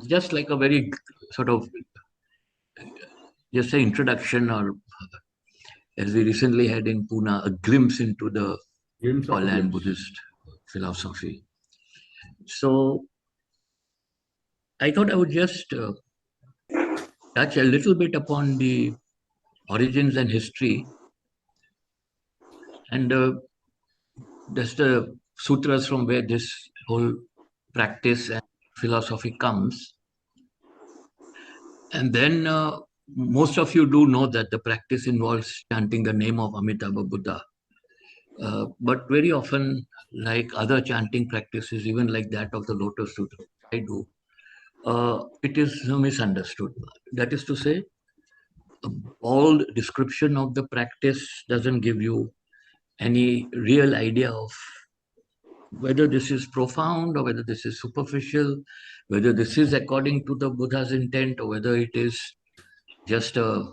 just like a very sort of just an introduction, or as we recently had in Pune, a glimpse into the Glimpse of a Pureland glimpse. Buddhist philosophy. So I thought I would just touch a little bit upon the origins and history, and that's the sutras from where this whole practice and philosophy comes. And then most of you do know that the practice involves chanting the name of Amitabha Buddha. But very often, like other chanting practices, even like that of the Lotus Sutra, I do, it is misunderstood. That is to say, a bald description of the practice doesn't give you any real idea of whether this is profound or whether this is superficial, whether this is according to the Buddha's intent or whether it is just a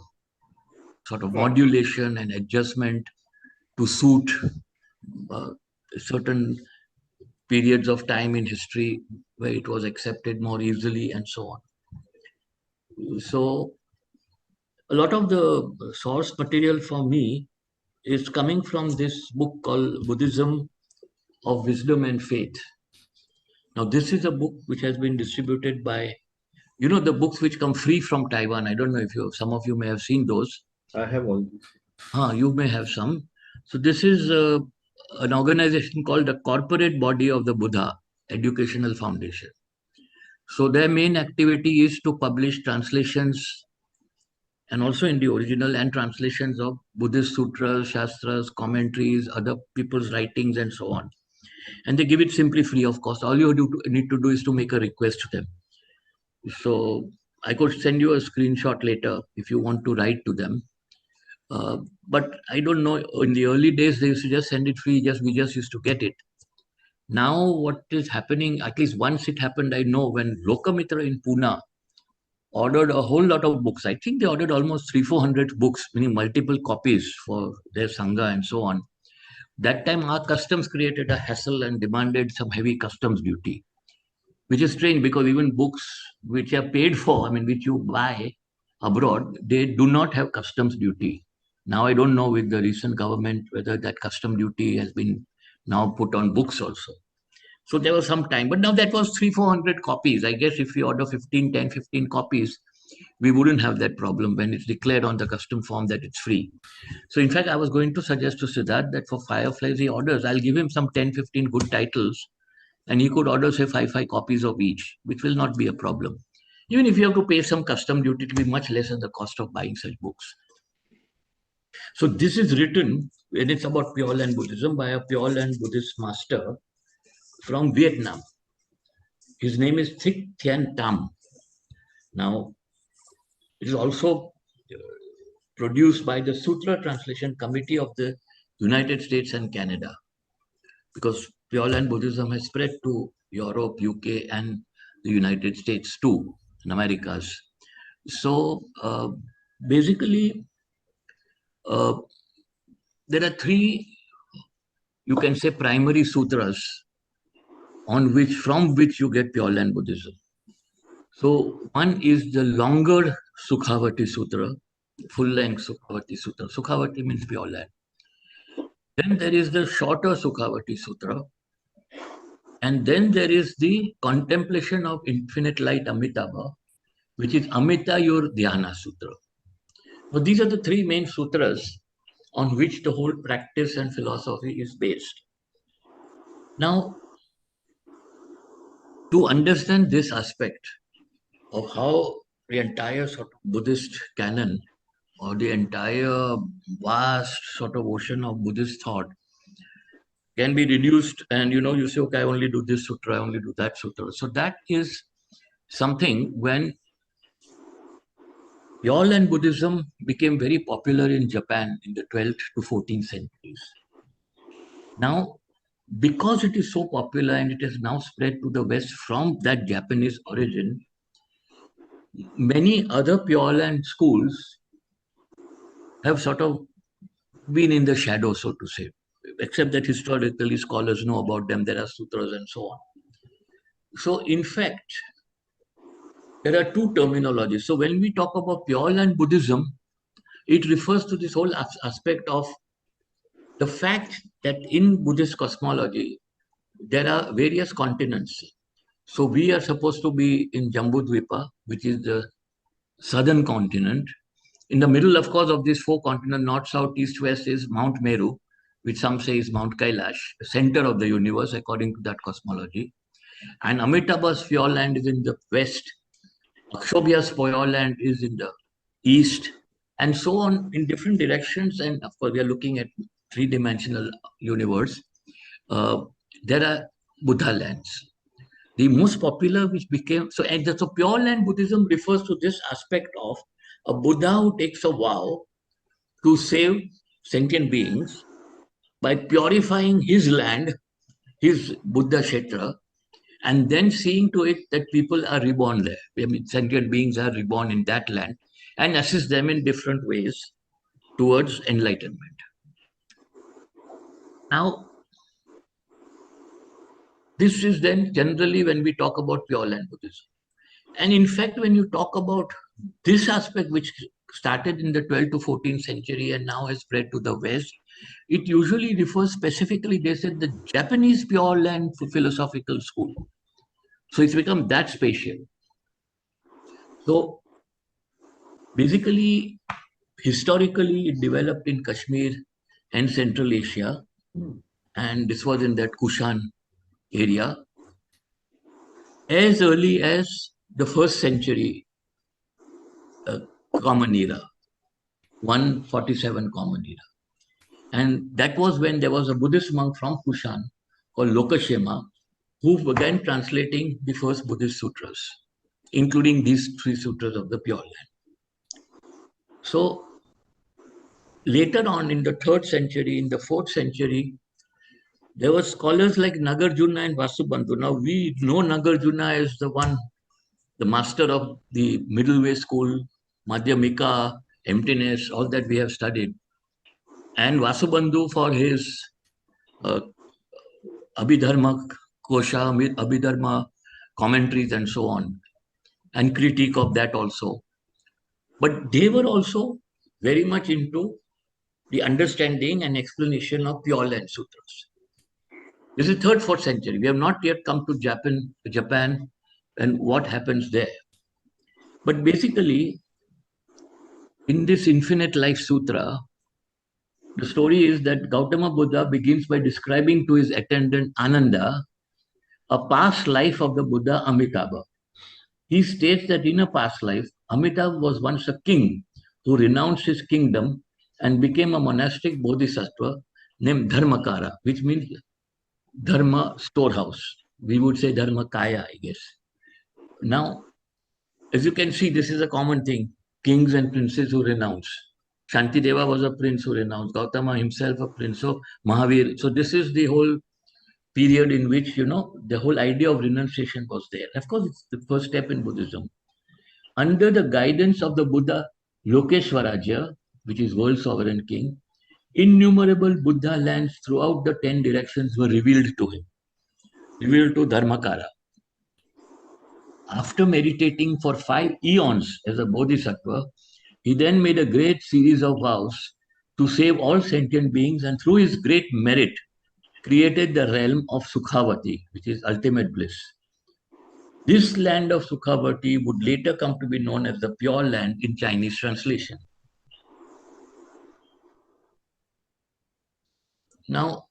sort of modulation and adjustment to suit uh, certain periods of time in history where it was accepted more easily and so on. So a lot of the source material for me is coming from this book called Buddhism of Wisdom and Faith. Now, this is a book which has been distributed by, the books which come free from Taiwan. I don't know if some of you may have seen those. I have all these. You may have some. So this is an organization called the Corporate Body of the Buddha Educational Foundation. So their main activity is to publish translations and also in the original and translations of Buddhist sutras, shastras, commentaries, other people's writings, and so on. And they give it simply free of cost. All you need to do is to make a request to them. So I could send you a screenshot later if you want to write to them. But I don't know. In the early days, they used to just send it free. We just used to get it. Now, what is happening? At least once it happened, I know when Lokamitra in Pune ordered a whole lot of books. I think they ordered almost 300-400 books, meaning multiple copies for their sangha and so on. That time, our customs created a hassle and demanded some heavy customs duty, which is strange because even books which are paid for, I mean, which you buy abroad, they do not have customs duty. Now, I don't know with the recent government whether that custom duty has been now put on books also. So there was some time, but now that was 300-400 copies. I guess if we order 15 copies, we wouldn't have that problem when it's declared on the custom form that it's free. So in fact, I was going to suggest to Siddharth that for Fireflies he orders, I'll give him some 10-15 good titles and he could order say five copies of each, which will not be a problem. Even if you have to pay some custom duty, it will be much less than the cost of buying such books. So this is written, and it's about Pure Land Buddhism by a Pure Land Buddhist master from Vietnam. His name is Thich Thien Tam. Now, it is also produced by the Sutra Translation Committee of the United States and Canada, because Pure Land Buddhism has spread to Europe, UK, and the United States too, and Americas. So basically, uh, there are three, you can say, primary sutras from which you get Pure Land Buddhism. So one is the longer Sukhavati Sutra, full-length Sukhavati Sutra. Sukhavati means Pure Land. Then there is the shorter Sukhavati Sutra. And then there is the Contemplation of Infinite Light Amitabha, which is Amitayur Dhyana Sutra. Now, these are the three main sutras on which the whole practice and philosophy is based. Now, to understand this aspect of how the entire sort of Buddhist canon or the entire vast sort of ocean of Buddhist thought can be reduced, and you say, okay, I only do this sutra, I only do that sutra. So that is something when Pure Land Buddhism became very popular in Japan in the 12th to 14th centuries. Now, because it is so popular and it has now spread to the West from that Japanese origin, many other Pure Land schools have sort of been in the shadow, so to say, except that historically scholars know about them, there are sutras and so on. So, in fact, there are two terminologies. So when we talk about Pureland Buddhism, it refers to this whole aspect of the fact that in Buddhist cosmology, there are various continents. So we are supposed to be in Jambudvipa, which is the southern continent. In the middle, of course, of these four continents, north, south, east, west, is Mount Meru, which some say is Mount Kailash, the center of the universe, according to that cosmology. And Amitabha's Pure Land is in the west. Akshobhya's Pure Land is in the east, and so on in different directions. And of course, we are looking at three-dimensional universe. Uh, there are Buddha lands. The most popular, which became so, and so Pure Land Buddhism refers to this aspect of a Buddha who takes a vow to save sentient beings by purifying his land, his Buddha Kshetra, and then seeing to it that people are reborn there. I mean, sentient beings are reborn in that land and assist them in different ways towards enlightenment. Now, this is then generally when we talk about Pure Land Buddhism. And in fact, when you talk about this aspect, which started in the 12th to 14th century and now has spread to the West, it usually refers specifically, they said, the Japanese Pure Land philosophical school. So it's become that spatial. So basically, historically, it developed in Kashmir and Central Asia, and this was in that Kushan area. As early as the first century Common Era, 147 Common Era. And that was when there was a Buddhist monk from Kushan called Lokashema who began translating the first Buddhist sutras, including these three sutras of the Pure Land. So later on in the 3rd century, in the 4th century, there were scholars like Nagarjuna and Vasubandhu. Now we know Nagarjuna as the one, the master of the middle way school, Madhyamika, emptiness, all that we have studied. And Vasubandhu for his Abhidharma Kosha, Abhidharma commentaries and so on, and critique of that also. But they were also very much into the understanding and explanation of Pure Land Sutras. This is 3rd, 4th century. We have not yet come to Japan and what happens there. But basically, in this Infinite Life Sutra, the story is that Gautama Buddha begins by describing to his attendant Ananda a past life of the Buddha Amitabha. He states that in a past life, Amitabha was once a king who renounced his kingdom and became a monastic bodhisattva named Dharmakara, which means Dharma storehouse. We would say Dharmakaya, I guess. Now, as you can see, this is a common thing. Kings and princes who renounce. Shantideva was a prince who renounced. Gautama himself a prince. So Mahavir. So this is the whole period in which, the whole idea of renunciation was there. Of course, it's the first step in Buddhism. Under the guidance of the Buddha Lokeshwaraja, which is world sovereign king, innumerable Buddha lands throughout the 10 directions were revealed to him, revealed to Dharmakara. After meditating for 5 eons as a bodhisattva, he then made a great series of vows to save all sentient beings, and through his great merit, created the realm of Sukhavati, which is ultimate bliss. This land of Sukhavati would later come to be known as the Pure Land in Chinese translation. Now,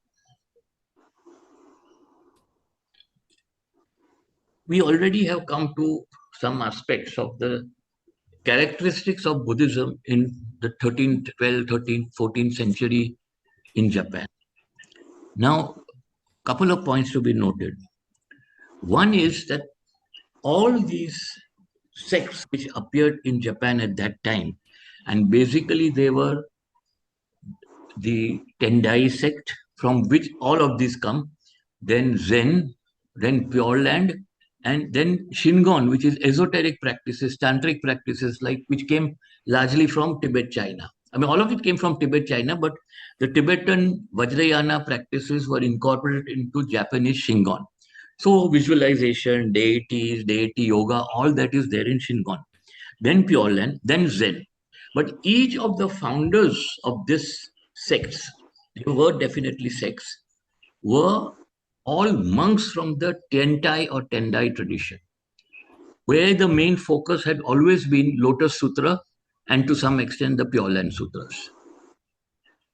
we already have come to some aspects of the characteristics of Buddhism in the 13th, 12th, 13th, 14th century in Japan. Now, a couple of points to be noted. One is that all these sects which appeared in Japan at that time, and basically they were the Tendai sect, from which all of these come, then Zen, then Pure Land, and then Shingon, which is esoteric practices, tantric practices, like which came largely from Tibet, China. I mean, all of it came from Tibet, China, but the Tibetan Vajrayana practices were incorporated into Japanese Shingon. So visualization, deities, deity yoga, all that is there in Shingon. Then Pureland, then Zen. But each of the founders of this sects, they were definitely sects, were all monks from the Tentai or Tendai tradition, where the main focus had always been Lotus Sutra and to some extent the Pure Land Sutras.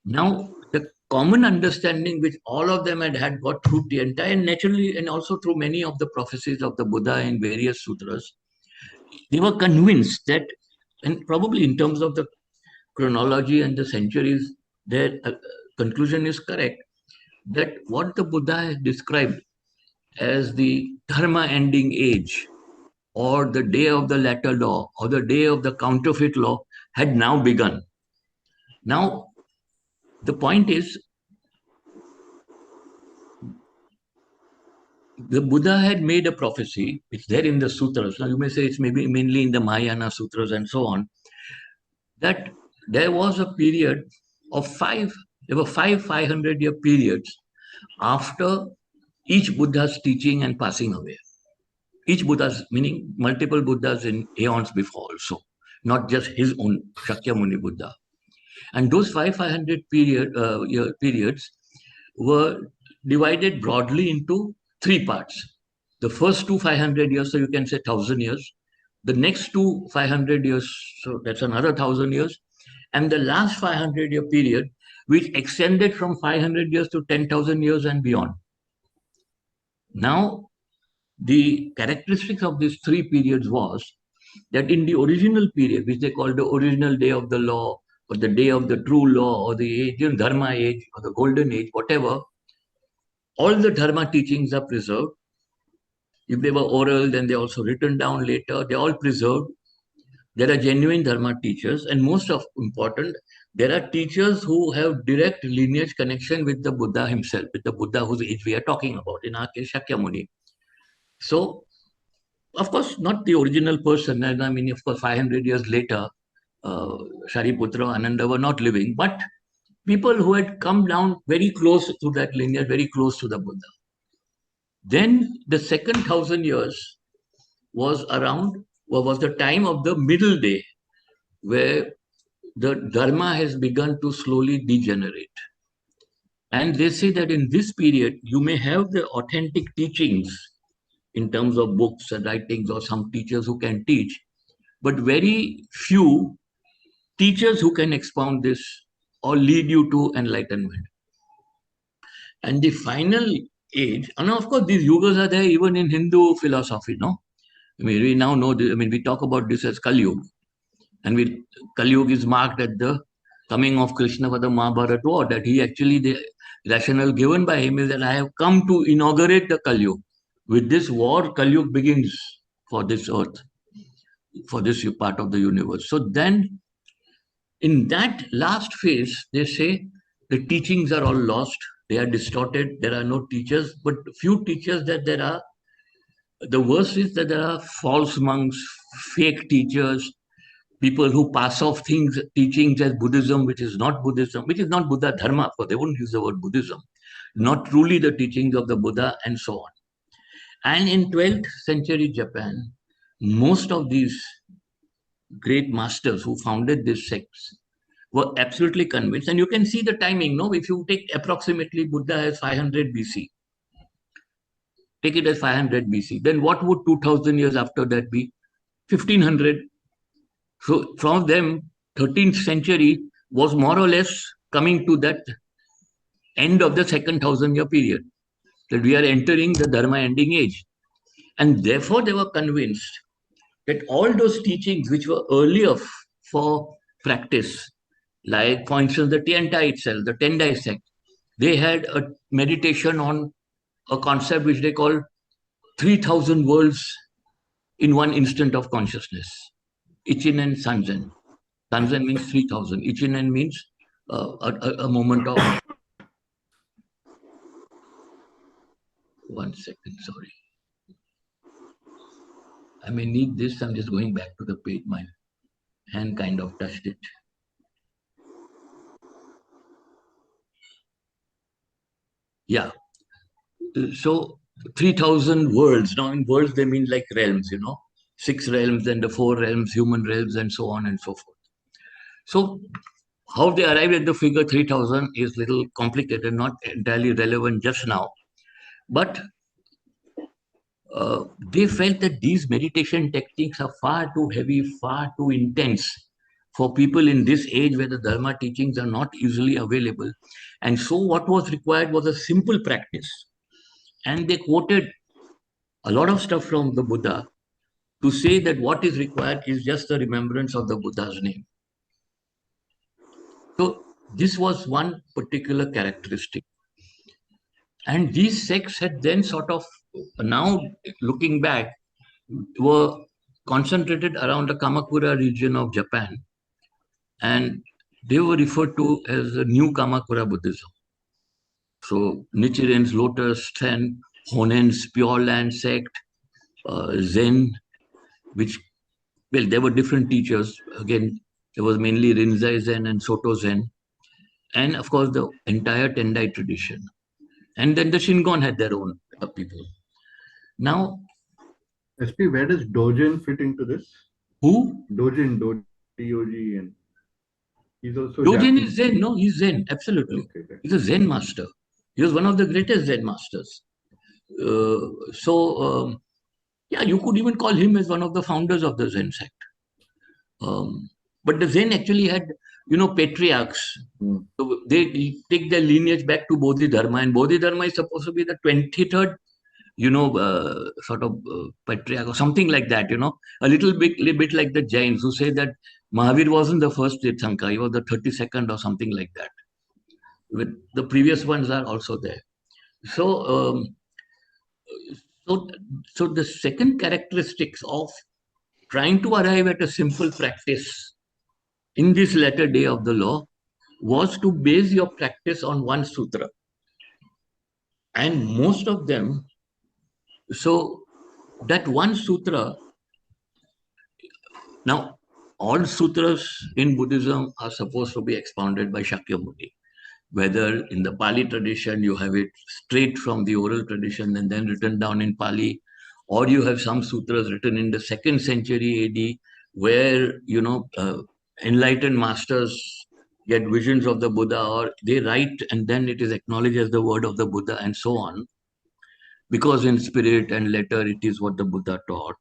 Now, the common understanding which all of them had got through Tiantai and naturally, and also through many of the prophecies of the Buddha in various sutras, they were convinced that, and probably in terms of the chronology and the centuries, their conclusion is correct, that what the Buddha has described as the dharma ending age, or the day of the latter law, or the day of the counterfeit law, had now begun. Now, the point is, the Buddha had made a prophecy, it's there in the sutras. Now, you may say it's maybe mainly in the Mahayana sutras and so on, that there was a period of there were 500-year periods after each Buddha's teaching and passing away. Each Buddha's, meaning multiple Buddhas in aeons before also, not just his own Shakyamuni Buddha. And those 500 year periods were divided broadly into three parts. The first two 500 years, so you can say 1,000 years. The next two 500 years, so that's another 1,000 years. And the last 500-year period, which extended from 500 years to 10,000 years and beyond. Now, the characteristics of these three periods was that in the original period, which they called the original day of the law, or the day of the true law, or the age, Dharma age, or the golden age, whatever, all the Dharma teachings are preserved. If they were oral, then they're also written down later. They're all preserved. There are genuine Dharma teachers, and most of important, there are teachers who have direct lineage connection with the Buddha himself, with the Buddha whose age we are talking about, in our case, Shakyamuni. So, of course, not the original person, and I mean, of course, 500 years later, Shariputra, Ananda were not living, but people who had come down very close to that lineage, very close to the Buddha. Then the second 1,000 years was was the time of the middle day, where the Dharma has begun to slowly degenerate. And they say that in this period, you may have the authentic teachings in terms of books and writings, or some teachers who can teach, but very few teachers who can expound this or lead you to enlightenment. And the final age, and of course, these yugas are there even in Hindu philosophy, no? I mean, we now know, we talk about this as Kali Yuga. And Kali Yuga is marked at the coming of Krishna for the Mahabharata war, that he actually, the rationale given by him is that I have come to inaugurate the Kali Yuga. With this war, Kali Yuga begins for this earth, for this part of the universe. So then, in that last phase, they say the teachings are all lost, they are distorted, there are no teachers, but few teachers that there are. The worst is that there are false monks, fake teachers, people who pass off teachings as Buddhism, which is not Buddhism, which is not Buddha Dharma, for they wouldn't use the word Buddhism, not truly the teachings of the Buddha, and so on. And in 12th century Japan, most of these great masters who founded these sects were absolutely convinced. And you can see the timing, no? If you take approximately Buddha as 500 BC, take it as 500 BC, then what would 2000 years after that be? 1500. So from them, 13th century was more or less coming to that end of the second 1,000-year period, that we are entering the Dharma ending age. And therefore, they were convinced that all those teachings which were earlier for practice, like, for instance, the Tiantai itself, the Tendai sect, they had a meditation on a concept which they call 3,000 worlds in one instant of consciousness. Ichinen Sanzen. Sanzen means 3,000. Ichinen means a moment of. One second, sorry. I may need this. I'm just going back to the page. My hand kind of touched it. Yeah. So 3,000 worlds. Now, in worlds, they mean like realms, 6 realms, then the 4 realms, human realms, and so on and so forth. So, how they arrived at the figure 3,000 is little complicated, not entirely relevant just now. But they felt that these meditation techniques are far too heavy, far too intense for people in this age where the Dharma teachings are not easily available. And so, what was required was a simple practice. And they quoted a lot of stuff from the Buddha to say that what is required is just the remembrance of the Buddha's name. So, this was one particular characteristic. And these sects had then sort of, now looking back, were concentrated around the Kamakura region of Japan. And they were referred to as the New Kamakura Buddhism. So Nichiren's Lotus, Zen, Honen's Pureland sect, Zen, which, well, there were different teachers. Again, there was mainly Rinzai Zen and Soto Zen. And of course, the entire Tendai tradition. And then the Shingon had their own people. Now, Aspi, where does Dogen fit into this? who? Dogen, D-O-G, and he's also Dogen Japanese. is Zen. No, he's Zen. Absolutely. Okay. He's a Zen master. He was one of the greatest Zen masters. Yeah, you could even call him as one of the founders of the Zen sect. But the Zen actually had, patriarchs. So they take their lineage back to Bodhidharma, and Bodhidharma is supposed to be the 23rd, patriarch or something like that, a little bit like the Jains who say that Mahavir wasn't the first Tirthankar, he was the 32nd or something like that. With the previous ones are also there. So, so the second characteristics of trying to arrive at a simple practice in this latter day of the law was to base your practice on one sutra. And most of them, so that one sutra, now all sutras in Buddhism are supposed to be expounded by Shakyamuni. Whether in the Pali tradition you have it straight from the oral tradition and then written down in Pali, or you have some sutras written in the 2nd century AD where, enlightened masters get visions of the Buddha, or they write and then it is acknowledged as the word of the Buddha and so on, because in spirit and letter it is what the Buddha taught.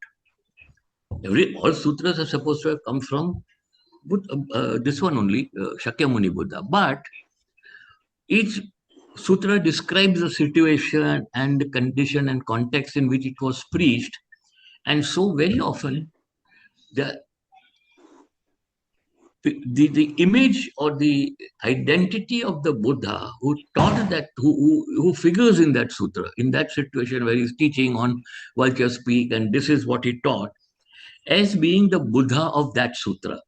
All sutras are supposed to have come from this one only, Shakyamuni Buddha. But each sutra describes the situation and the condition and context in which it was preached. And so very often the image or the identity of the Buddha who taught that, who figures in that sutra, in that situation where he's teaching on vulture speak, and this is what he taught, as being the Buddha of that sutra.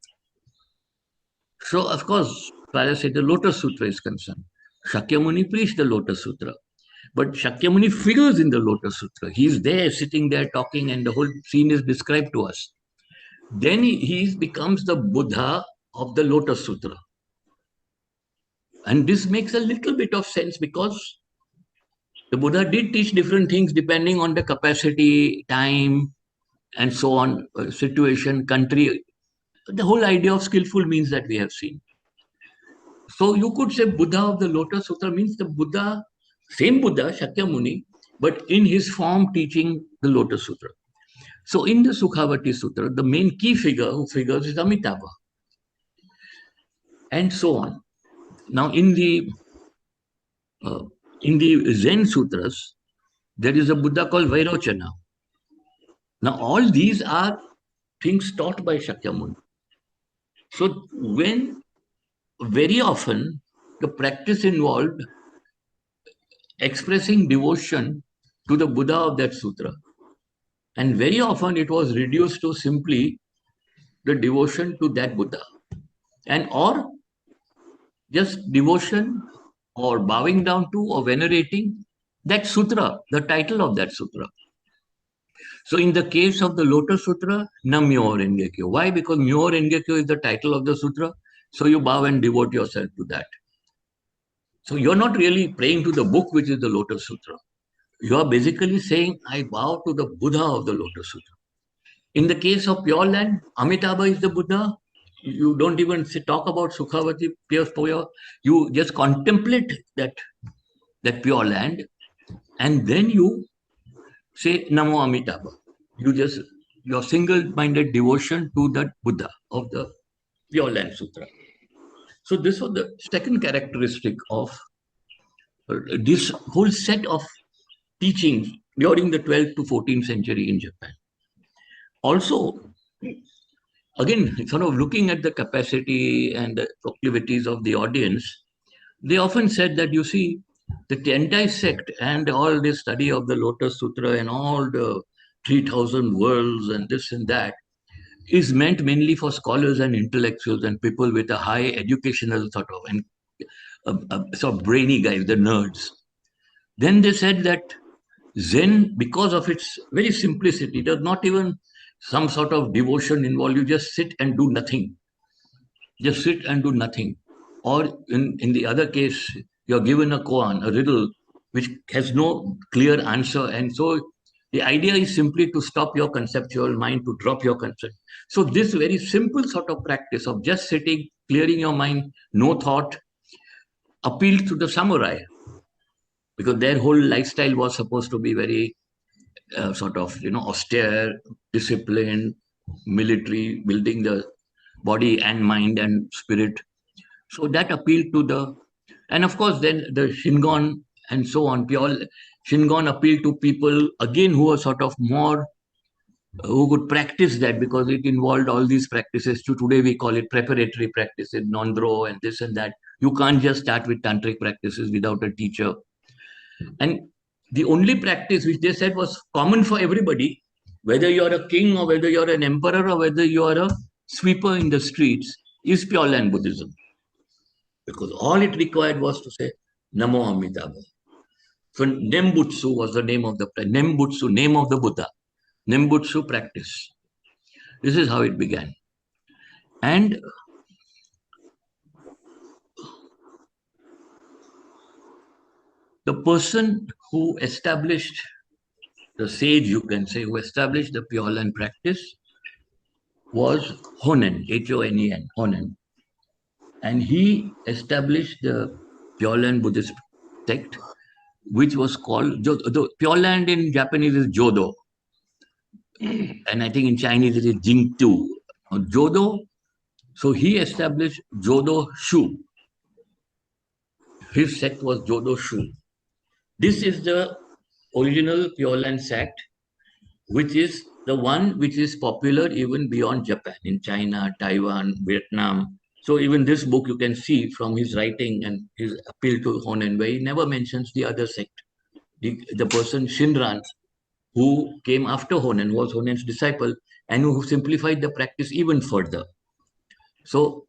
So, of course, as far as the Lotus Sutra is concerned, Shakyamuni preached the Lotus Sutra. But Shakyamuni figures in the Lotus Sutra. He's there, sitting there, talking, and the whole scene is described to us. Then he becomes the Buddha of the Lotus Sutra. And this makes a little bit of sense because the Buddha did teach different things depending on the capacity, time, and so on, situation, country. The whole idea of skillful means that we have seen. So you could say Buddha of the Lotus Sutra means the Buddha, same Buddha, Shakyamuni, but in his form teaching the Lotus Sutra. So in the Sukhavati Sutra, the main key figure who figures is Amitabha. And so on. Now in the Zen Sutras, there is a Buddha called Vairochana. Now all these are things taught by Shakyamuni. So when very often the practice involved expressing devotion to the Buddha of that sutra. And very often it was reduced to simply the devotion to that Buddha, and or just devotion or bowing down to or venerating that sutra, the title of that sutra. So in the case of the Lotus Sutra, Nam-myoho Renge-kyo. Why? Because Myoho Renge-kyo is the title of the sutra. So you bow and devote yourself to that. So you're not really praying to the book, which is the Lotus Sutra. you are basically saying, I bow to the Buddha of the Lotus Sutra. In the case of Pureland, Amitabha is the Buddha. You don't even talk about Sukhavati, Pure. You just contemplate that Pure Land, and then you say Namo Amitabha. Your single-minded devotion to that Buddha of the Pure Land Sutra. So this was the second characteristic of this whole set of teachings during the 12th to 14th century in Japan. Also, again, sort of looking at the capacity and the proclivities of the audience, they often said that, you see, the Tentai sect and all this study of the Lotus Sutra and all the 3,000 worlds and this and that is meant mainly for scholars and intellectuals and people with a high educational sort of and sort of brainy guys, the nerds. Then they said that Zen, because of its very simplicity, does not even some sort of devotion involve. You just sit and do nothing. Just sit and do nothing. Or in the other case, you're given a koan, a riddle, which has no clear answer. And so the idea is simply to stop your conceptual mind, to drop your concept. So this very simple sort of practice of just sitting, clearing your mind, no thought, appealed to the samurai, because their whole lifestyle was supposed to be very sort of, austere, disciplined, military, building the body and mind and spirit. So that appealed to and of course, then the Shingon and so on, pure Shingon appealed to people again who were sort of more, who could practice that, because it involved all these practices. Today we call it preparatory practices, non-draw and this and that. You can't just start with tantric practices without a teacher. And the only practice which they said was common for everybody, whether you're a king or whether you're an emperor or whether you're a sweeper in the streets, is Pure Land Buddhism. Because all it required was to say Namo Amitabha. So Nembutsu was the name of the Nembutsu, name of the Buddha. Nembutsu practice. This is how it began. And the person who established, the sage, you can say, who established the Pure Land practice was Honen, Honen, Honen. And he established the Pure Land Buddhist sect, which was called, the Pure Land in Japanese is Jodo. And I think in Chinese it is Jingtu. Jodo, so he established Jodo Shu. His sect was Jodo Shu. This is the original Pure Land sect, which is the one which is popular even beyond Japan, in China, Taiwan, Vietnam. So even this book you can see from his writing and his appeal to Honen, where he never mentions the other sect. The person Shinran, who came after Honen, was Honen's disciple, and who simplified the practice even further. So,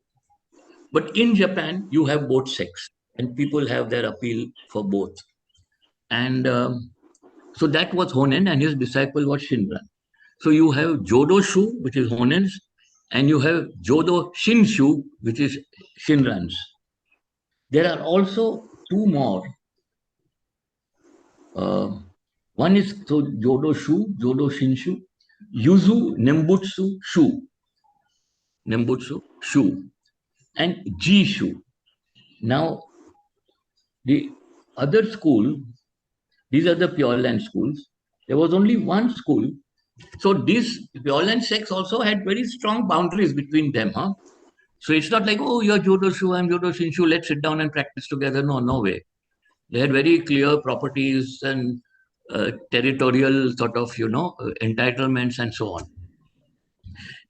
but in Japan, you have both sects, and people have their appeal for both. And so that was Honen, and his disciple was Shinran. So you have Jodo Shu, which is Honen's, and you have Jodo Shinshu, which is Shinran's. There are also two more. One is Jodo Shu, Jodo Shinshu, Yuzu Nembutsu Shu, Nembutsu Shu, and Jishu. Now, the other school, these are the Pure Land schools. There was only one school. So these Pure Land sects also had very strong boundaries between them. Huh? So it's not like, oh, you're Jodo Shu, I'm Jodo Shinshu, let's sit down and practice together. No, no way. They had very clear properties and territorial sort of, entitlements and so on.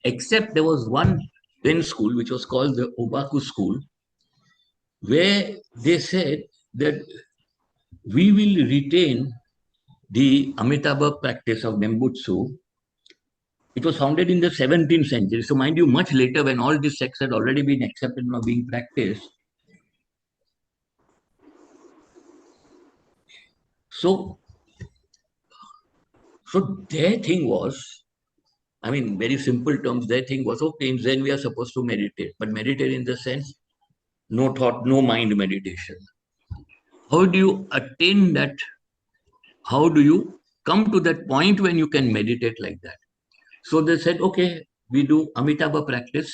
Except there was one Zen school, which was called the Obaku school, where they said that we will retain the Amitabha practice of Nembutsu. It was founded in the 17th century. So mind you, much later when all these sects had already been accepted and were being practiced. So their thing was, I mean, very simple terms, their thing was, okay, in Zen we are supposed to meditate, but meditate in the sense, no thought, no mind meditation. How do you attain that how do you come to that point when you can meditate like that? So they said, okay, we do Amitabha practice,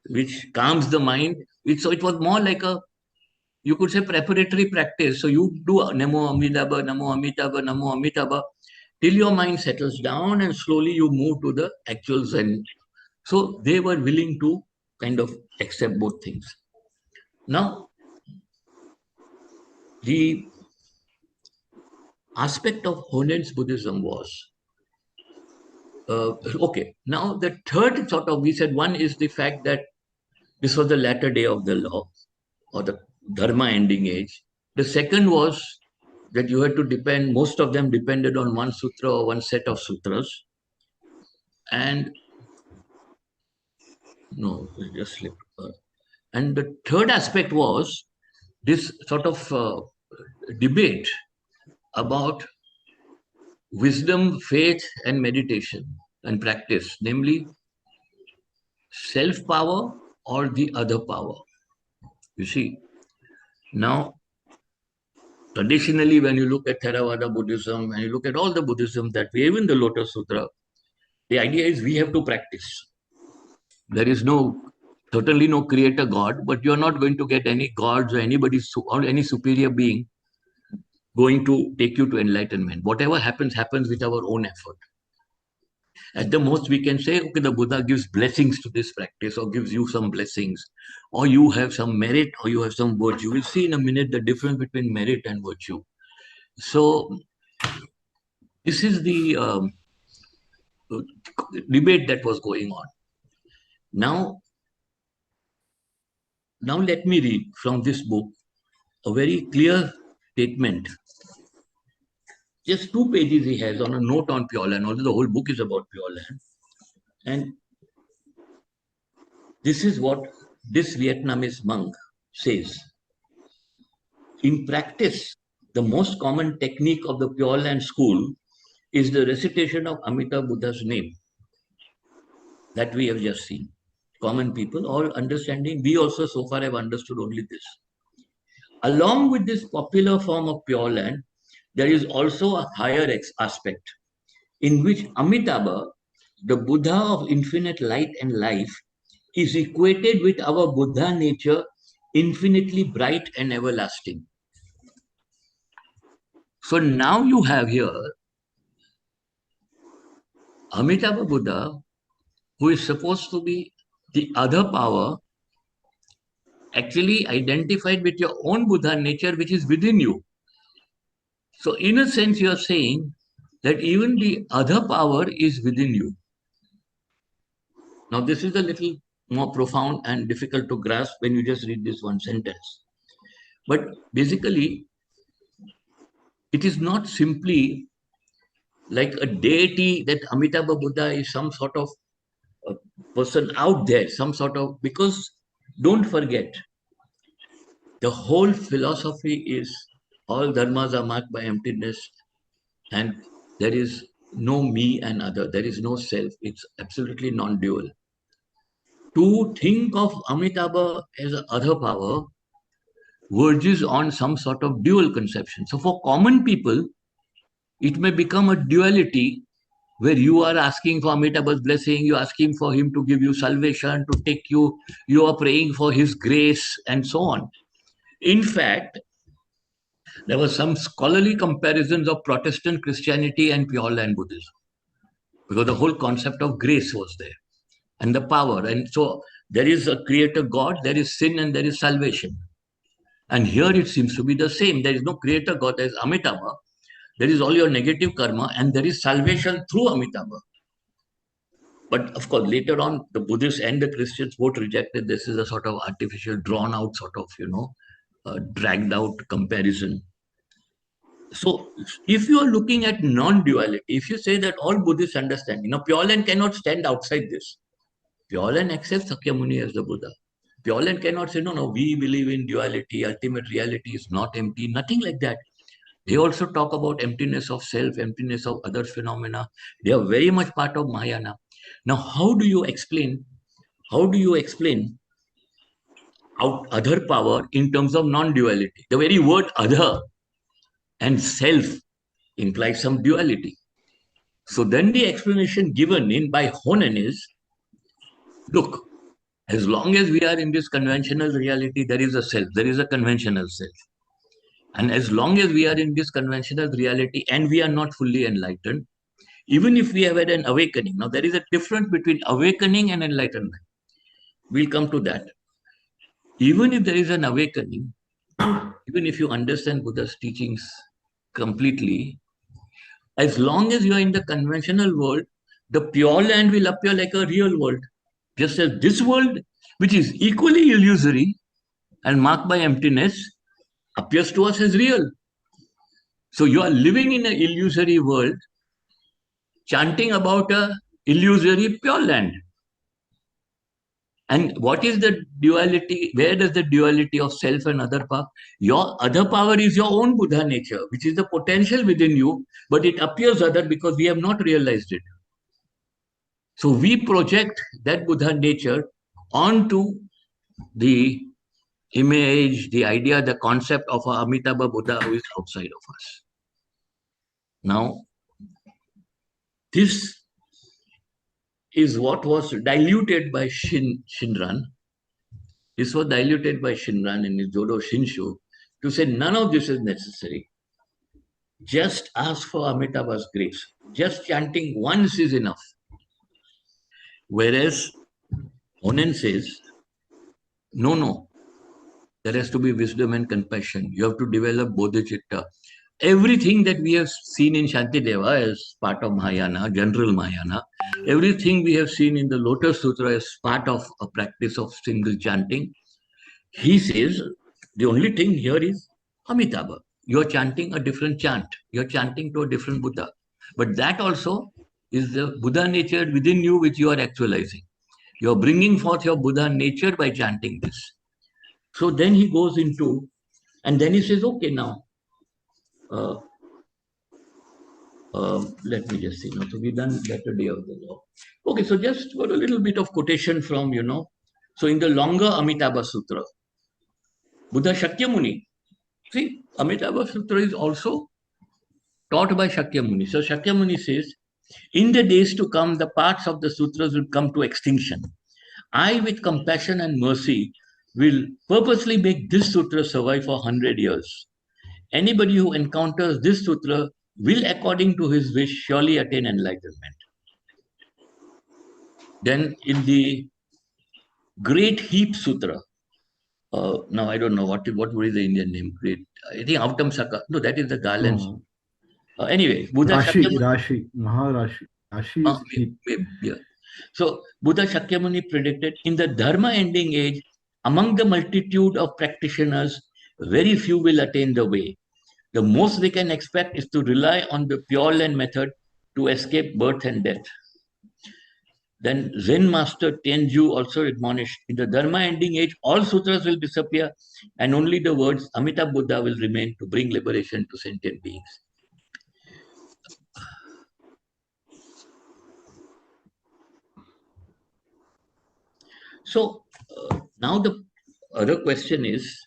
which calms the mind. So it was more like a, you could say, preparatory practice. So you do Namo Amitabha, Namo Amitabha, Namo Amitabha, till your mind settles down and slowly you move to the actual Zen. So they were willing to kind of accept both things. Now, the aspect of Honen's Buddhism was okay. Now, the third sort of, we said one is the fact that this was the latter day of the law or the Dharma ending age. The second was that you had to depend, most of them depended on one sutra or one set of sutras. And no, it just slipped. And the third aspect was this sort of debate about wisdom, faith, and meditation and practice, namely self power or the other power. You see, now traditionally, when you look at Theravada Buddhism and you look at all the Buddhism that we have in the Lotus Sutra, the idea is we have to practice. There is certainly no creator God, but you're not going to get any gods or anybody or any superior being going to take you to enlightenment. Whatever happens, happens with our own effort. At the most, we can say, okay, the Buddha gives blessings to this practice or gives you some blessings, or you have some merit or you have some virtue. We'll see in a minute the difference between merit and virtue. So, this is the debate that was going on. Now, let me read from this book a very clear statement. Just 2 pages he has on a note on Pureland, although the whole book is about Pureland. And this is what this Vietnamese monk says. In practice, the most common technique of the Pureland school is the recitation of Amitabha Buddha's name that we have just seen. Common people all understanding, we also so far have understood only this. Along with this popular form of Pureland, there is also a higher aspect in which Amitabha, the Buddha of infinite light and life, is equated with our Buddha nature, infinitely bright and everlasting. So now you have here Amitabha Buddha, who is supposed to be the other power, actually identified with your own Buddha nature, which is within you. So, in a sense, you are saying that even the other power is within you. Now, this is a little more profound and difficult to grasp when you just read this one sentence. But basically, it is not simply like a deity that Amitabha Buddha is some sort of a person out there, some sort of, because don't forget, the whole philosophy is all dharmas are marked by emptiness and there is no me and other, there is no self, it's absolutely non-dual. To think of Amitabha as a other power verges on some sort of dual conception. So for common people, it may become a duality where you are asking for Amitabha's blessing, you're asking for him to give you salvation, to take you, you are praying for his grace, and so on. In fact, there were some scholarly comparisons of Protestant Christianity and Pure Land Buddhism, because the whole concept of grace was there and the power. And so there is a creator God, there is sin, and there is salvation. And here it seems to be the same. There is no creator God, there is Amitabha. There is all your negative karma, and there is salvation through Amitabha. But of course, later on, the Buddhists and the Christians both rejected this as a sort of artificial, drawn out, sort of, dragged out comparison. So, if you are looking at non duality, if you say that all Buddhists understand, Pure Land cannot stand outside this. Pure Land accepts Sakyamuni as the Buddha. Pure Land cannot say, no, we believe in duality, ultimate reality is not empty, nothing like that. They also talk about emptiness of self, emptiness of other phenomena. They are very much part of Mahayana. Now, how do you explain other power in terms of non-duality? The very word other and self implies some duality. So then the explanation given in by Honen is, look, as long as we are in this conventional reality, there is a self, there is a conventional self. And as long as we are in this conventional reality and we are not fully enlightened, even if we have had an awakening, now there is a difference between awakening and enlightenment. We'll come to that. Even if there is an awakening, even if you understand Buddha's teachings completely, as long as you are in the conventional world, the pure land will appear like a real world. Just as this world, which is equally illusory and marked by emptiness, appears to us as real. So you are living in an illusory world, chanting about a illusory pure land. And what is the duality? Where does the duality of self and other power? Your other power is your own Buddha nature, which is the potential within you, but it appears other because we have not realized it. So we project that Buddha nature onto the image, the idea, the concept of a Amitabha Buddha who is outside of us. Now, this is what was diluted by Shinran. This was diluted by Shinran in his Jodo Shinshu to say none of this is necessary. Just ask for Amitabha's grace. Just chanting once is enough. Whereas Honen says, no, there has to be wisdom and compassion. You have to develop bodhicitta. Everything that we have seen in Shantideva as part of Mahayana, general Mahayana, everything we have seen in the Lotus Sutra as part of a practice of single chanting, he says the only thing here is Amitabha. You're chanting a different chant. You're chanting to a different Buddha. But that also is the Buddha nature within you which you are actualizing. You're bringing forth your Buddha nature by chanting this. So then he goes into, and then he says, okay, now, let me just see. Now, so we've done better day of the law. Okay, so just got a little bit of quotation from, so in the longer Amitabha Sutra, Buddha Shakyamuni, see, Amitabha Sutra is also taught by Shakyamuni. So Shakyamuni says, in the days to come, the parts of the sutras will come to extinction. I, with compassion and mercy, will purposely make this sutra survive for 100 years. Anybody who encounters this sutra will, according to his wish, surely attain enlightenment. Then in the Great Heap Sutra, now I don't know what is the Indian name. Great, I think Autam Saka. No, that is the Garland. Anyway, Buddha Rashi, Maharashi. Rashi is heap. Yeah. So Buddha Shakyamuni predicted in the Dharma ending age, among the multitude of practitioners, very few will attain the way. The most they can expect is to rely on the Pure Land method to escape birth and death. Then Zen master Tenju also admonished, in the Dharma ending age, all sutras will disappear and only the words Amitabha Buddha will remain to bring liberation to sentient beings. So now the other question is,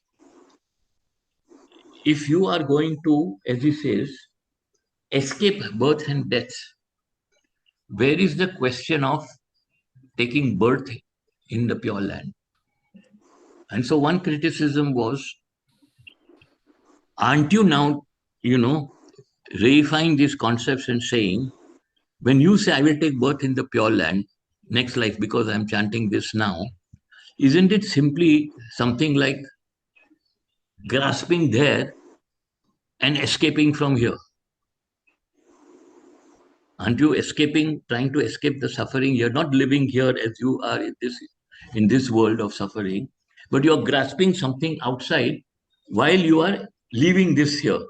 if you are going to, as he says, escape birth and death, where is the question of taking birth in the Pure Land? And so one criticism was, aren't you now, reifying these concepts and saying, when you say I will take birth in the Pure Land, next life, because I'm chanting this now, isn't it simply something like grasping there and escaping from here? Aren't you trying to escape the suffering? You're not living here as you are in this world of suffering, but you're grasping something outside while you are leaving this here.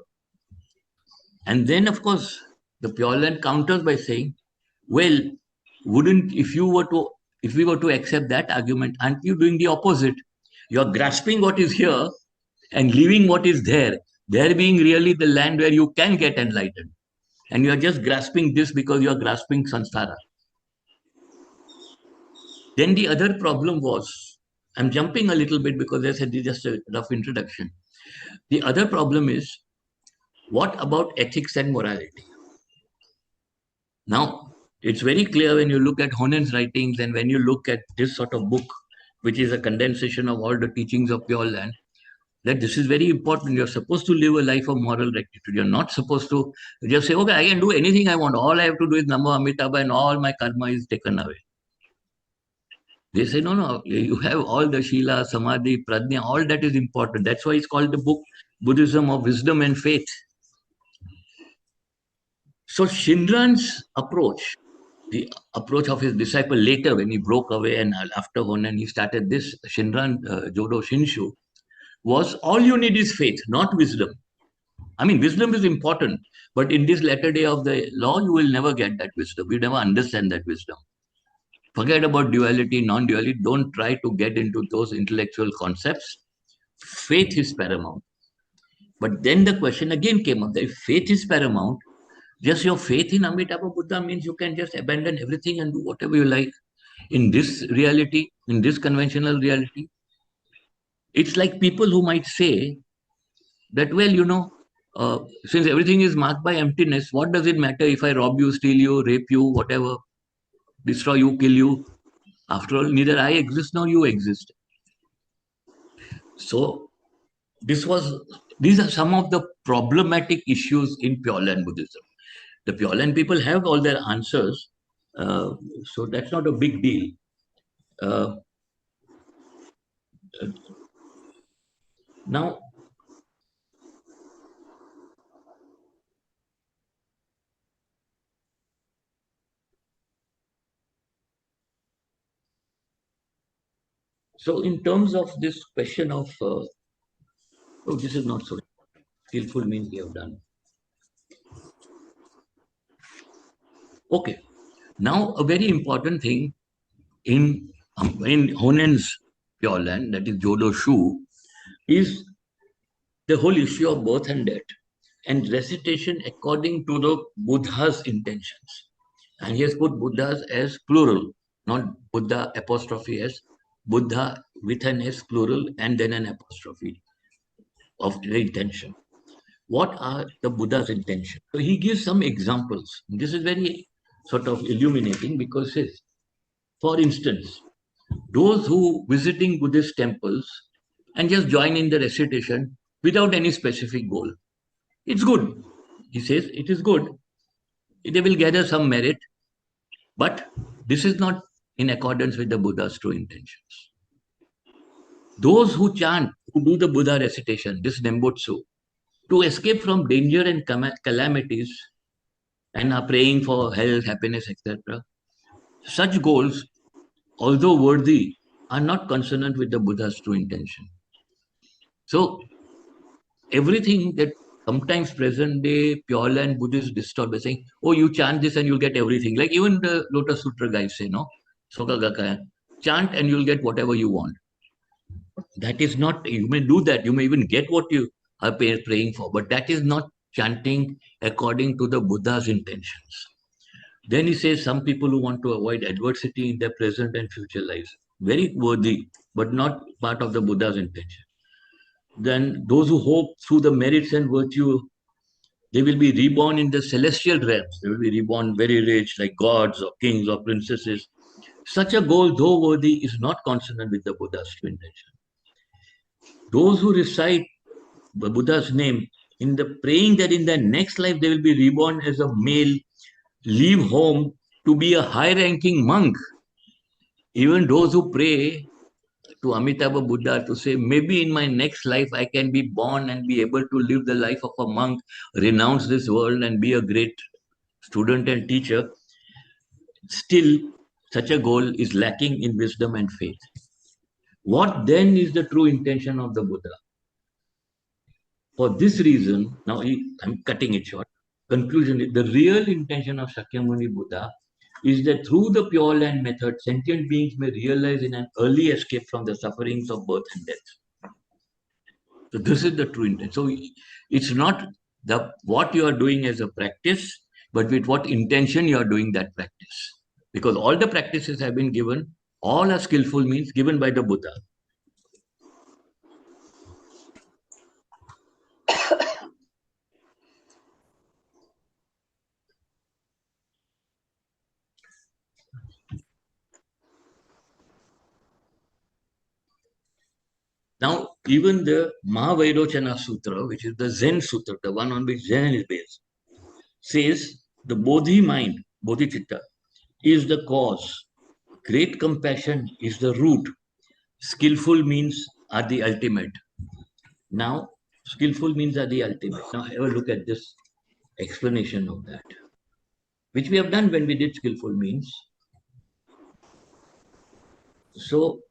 And then, of course, the Pure Land counters by saying, well, if we were to accept that argument, aren't you doing the opposite? You're grasping what is here and leaving what is there being really the land where you can get enlightened. And you are just grasping this because you are grasping samsara. Then the other problem was, I'm jumping a little bit because I said this is just a rough introduction. The other problem is, What about ethics and morality? Now, it's very clear when you look at Honen's writings and when you look at this sort of book, which is a condensation of all the teachings of Pure Land, that this is very important. You're supposed to live a life of moral rectitude. You're not supposed to just say, okay, I can do anything I want. All I have to do is Namo Amitabha and all my karma is taken away. They say, no, no, you have all the Shila, Samadhi, Prajna, all that is important. That's why it's called the book Buddhism of Wisdom and Faith. So Shinran's approach, the approach of his disciple later when he broke away and after Honen he started this Shinran Jodo Shinshu, was all you need is faith, not wisdom. I mean, wisdom is important, but in this latter day of the law, you will never get that wisdom. You never understand that wisdom. Forget about duality, non-duality. Don't try to get into those intellectual concepts. Faith is paramount. But then the question again came up that if faith is paramount, just your faith in Amitabha Buddha means you can just abandon everything and do whatever you like. In this reality, in this conventional reality, it's like people who might say that, well, since everything is marked by emptiness, what does it matter if I rob you, steal you, rape you, whatever, destroy you, kill you? After all, neither I exist nor you exist. So this was these are some of the problematic issues in Pure Land Buddhism. The Pure Land people have all their answers, so that's not a big deal. Uh, now, so in terms of this question of oh, this is not so skillful means we have done. Okay, now a very important thing in Honen's Pure Land, that is Jodo Shu, is the whole issue of birth and death and recitation according to the Buddha's intentions. And he has put Buddhas as plural, not Buddha apostrophe S, Buddha with an S plural and then an apostrophe of the intention. What are the Buddha's intentions? So he gives some examples. This is very sort of illuminating because, for instance, those who visiting Buddhist temples and just join in the recitation without any specific goal. It's good. He says it is good. They will gather some merit, but this is not in accordance with the Buddha's true intentions. Those who chant, who do the Buddha recitation, this Nembutsu, to escape from danger and calamities and are praying for health, happiness, etc., such goals, although worthy, are not consonant with the Buddha's true intention. So everything that sometimes present day Pure Land Buddhists distort by saying, oh, you chant this and you'll get everything. Like even the Lotus Sutra guys say, no, Sokagakaya, chant and you'll get whatever you want. That is not, you may do that. You may even get what you are praying for, but that is not chanting according to the Buddha's intentions. Then he says some people who want to avoid adversity in their present and future lives, very worthy, but not part of the Buddha's intention. Then those who hope through the merits and virtue, they will be reborn in the celestial realms. They will be reborn very rich, like gods or kings or princesses. Such a goal, though worthy, is not consonant with the Buddha's true intention. Those who recite the Buddha's name in the praying that in their next life they will be reborn as a male, leave home to be a high-ranking monk. Even those who pray to Amitabha Buddha to say, maybe in my next life I can be born and be able to live the life of a monk, renounce this world and be a great student and teacher, still such a goal is lacking in wisdom and faith. What then is the true intention of the Buddha? For this reason, now I'm cutting it short. Conclusion is the real intention of Shakyamuni Buddha is that through the Pure Land method, sentient beings may realize in an early escape from the sufferings of birth and death. So this is the true intent. So it's not the what you are doing as a practice, but with what intention you are doing that practice. Because all the practices have been given, all are skillful means given by the Buddha. Even the Mahavairochana Sutra, which is the Zen Sutra, the one on which Zen is based, says the Bodhi mind, Bodhicitta, is the cause. Great compassion is the root. Skillful means are the ultimate. Now, skillful means are the ultimate. Now, have a look at this explanation of that, which we have done when we did skillful means. So,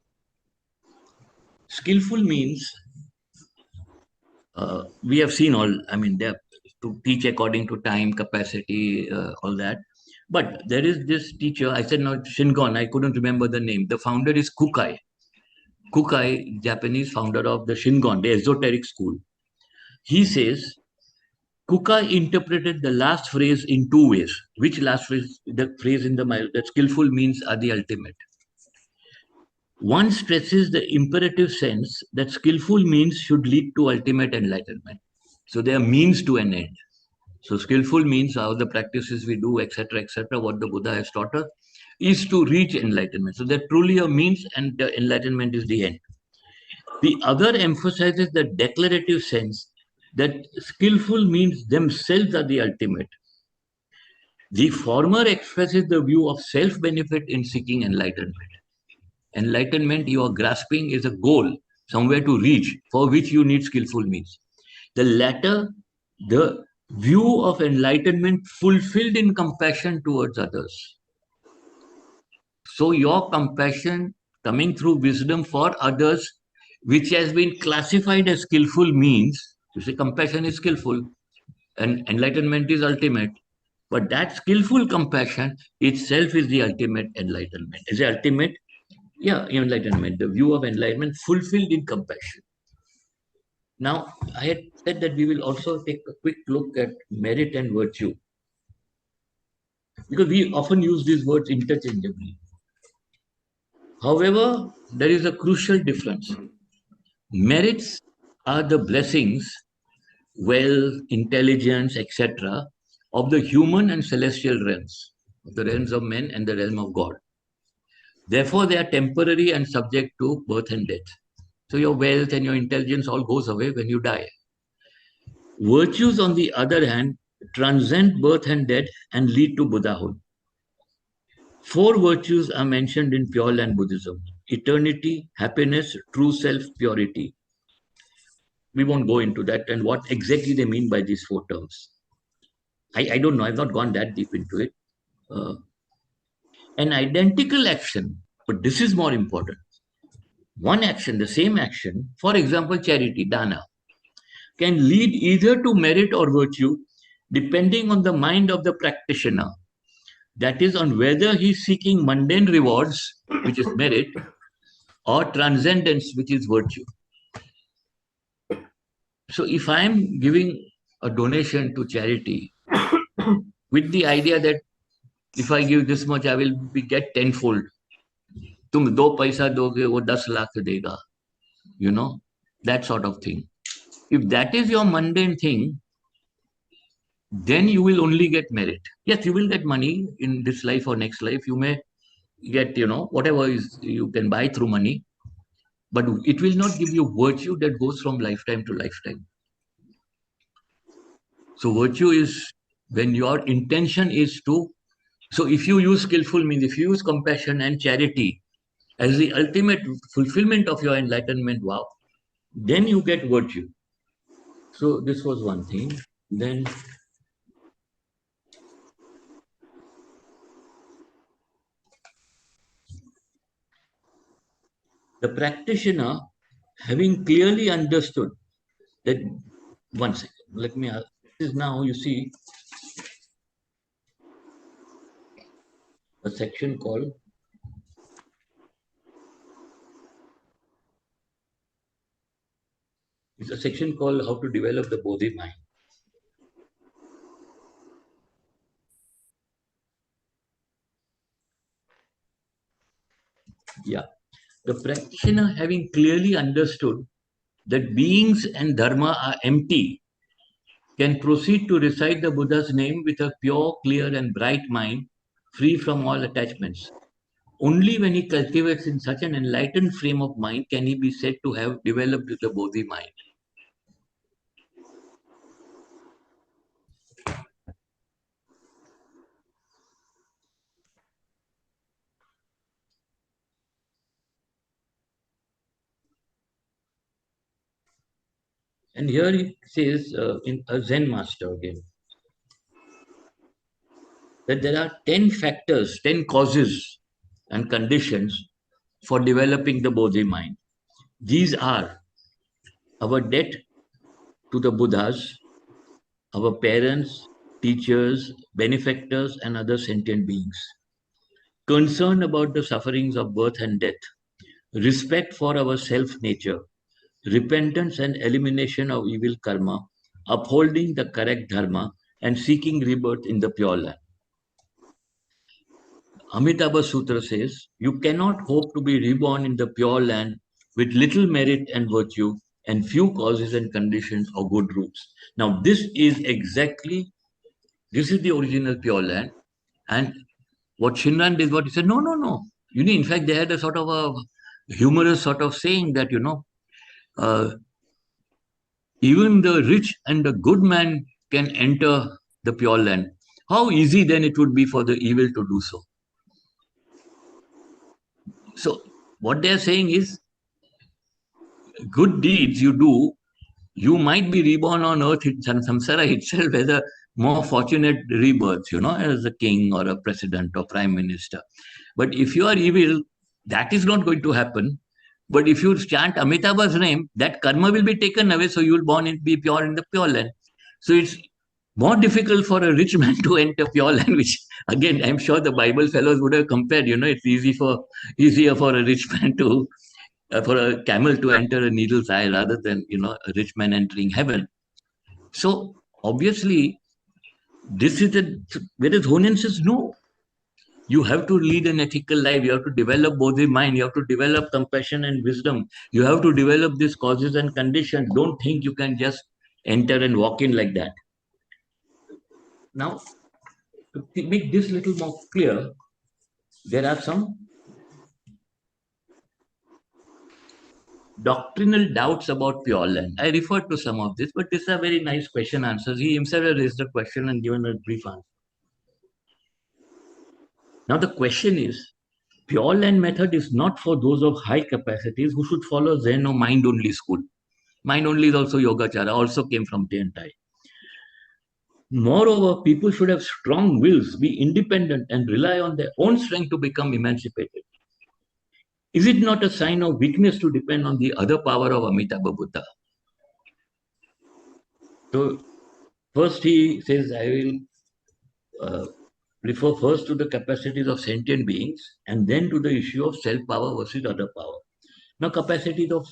skillful means we have seen all, I mean, they have to teach according to time, capacity, all that. But there is this teacher, I said not Shingon, I couldn't remember the name. The founder is Kukai. Kukai, Japanese founder of the Shingon, the esoteric school. He says, Kukai interpreted the last phrase in two ways. Which last phrase? The phrase in the that skillful means are the ultimate. One stresses the imperative sense that skillful means should lead to ultimate enlightenment. So they are means to an end. So skillful means how the practices we do, etc., what the Buddha has taught us, is to reach enlightenment. So they're truly a means and the enlightenment is the end. The other emphasizes the declarative sense that skillful means themselves are the ultimate. The former expresses the view of self-benefit in seeking enlightenment. Enlightenment you are grasping is a goal, somewhere to reach, for which you need skillful means. The latter, the view of enlightenment fulfilled in compassion towards others. So your compassion coming through wisdom for others, which has been classified as skillful means, you see, compassion is skillful and enlightenment is ultimate. But that skillful compassion itself is the ultimate enlightenment. Is the ultimate, yeah, enlightenment, the view of enlightenment fulfilled in compassion. Now, I had said that we will also take a quick look at merit and virtue, because we often use these words interchangeably. However, there is a crucial difference. Merits are the blessings, wealth, intelligence, etc., of the human and celestial realms, of the realms of men and the realm of God. Therefore, they are temporary and subject to birth and death. So your wealth and your intelligence all goes away when you die. Virtues, on the other hand, transcend birth and death and lead to Buddhahood. Four virtues are mentioned in Pureland Buddhism: eternity, happiness, true self, purity. We won't go into that and what exactly they mean by these four terms. I don't know, I've not gone that deep into it. Uh, an identical action, but this is more important. One action, the same action, for example, charity, dana, can lead either to merit or virtue depending on the mind of the practitioner. That is, on whether he is seeking mundane rewards, which is merit, or transcendence, which is virtue. So, if I am giving a donation to charity with the idea that if I give this much, I will be get tenfold. तुम 2 पैसा दोगे वो 10 लाख देगा, you know, that sort of thing. If that is your mundane thing, then you will only get merit. Yes, you will get money in this life or next life. You may get, whatever is you can buy through money, but it will not give you virtue that goes from lifetime to lifetime. So virtue is when your intention is to, so if you use skillful means, if you use compassion and charity as the ultimate fulfillment of your enlightenment vow, then you get virtue. So this was one thing. Then the practitioner, having clearly understood that, one second, let me ask, this is now, you see, a section called it's a section called How to Develop the Bodhi Mind. Yeah. The practitioner, having clearly understood that beings and dharma are empty, can proceed to recite the Buddha's name with a pure, clear, and bright mind, free from all attachments. Only when he cultivates in such an enlightened frame of mind can he be said to have developed the Bodhi mind. And here he says in a Zen master again that there are 10 factors, 10 causes and conditions for developing the Bodhi mind. These are our debt to the Buddhas, our parents, teachers, benefactors, and other sentient beings. Concern about the sufferings of birth and death, respect for our self nature, repentance and elimination of evil karma, upholding the correct dharma, and seeking rebirth in the pure land. Amitabha Sutra says, you cannot hope to be reborn in the pure land with little merit and virtue and few causes and conditions or good roots. Now, this is the original pure land. And what Shinran did, what he said, no, no, no. In fact, they had a sort of a humorous sort of saying that, uh, even the rich and the good man can enter the pure land. How easy then it would be for the evil to do so. So, what they are saying is, good deeds you do, you might be reborn on earth in samsara itself as a more fortunate rebirth, as a king or a president or prime minister. But if you are evil, that is not going to happen. But if you chant Amitabha's name, that karma will be taken away, so you will born and be pure in the pure land. So it's more difficult for a rich man to enter pure land, which again I'm sure the Bible fellows would have compared. It's easier for a rich man to for a camel to enter a needle's eye rather than a rich man entering heaven. So obviously, this is the whereas Honen says no. You have to lead an ethical life. You have to develop bodhi mind. You have to develop compassion and wisdom. You have to develop these causes and conditions. Don't think you can just enter and walk in like that. Now, to make this little more clear, there are some doctrinal doubts about Pure Land. I referred to some of this, but these are very nice question answers. He himself has raised a question and given a brief answer. Now the question is, Pure Land method is not for those of high capacities who should follow Zen or mind only school. Mind only is also Yogacara, also came from Tiantai. Moreover, people should have strong wills, be independent, and rely on their own strength to become emancipated. Is it not a sign of weakness to depend on the other power of Amitabha Buddha? So, first he says, I will refer first to the capacities of sentient beings and then to the issue of self power versus other power. Now, capacities of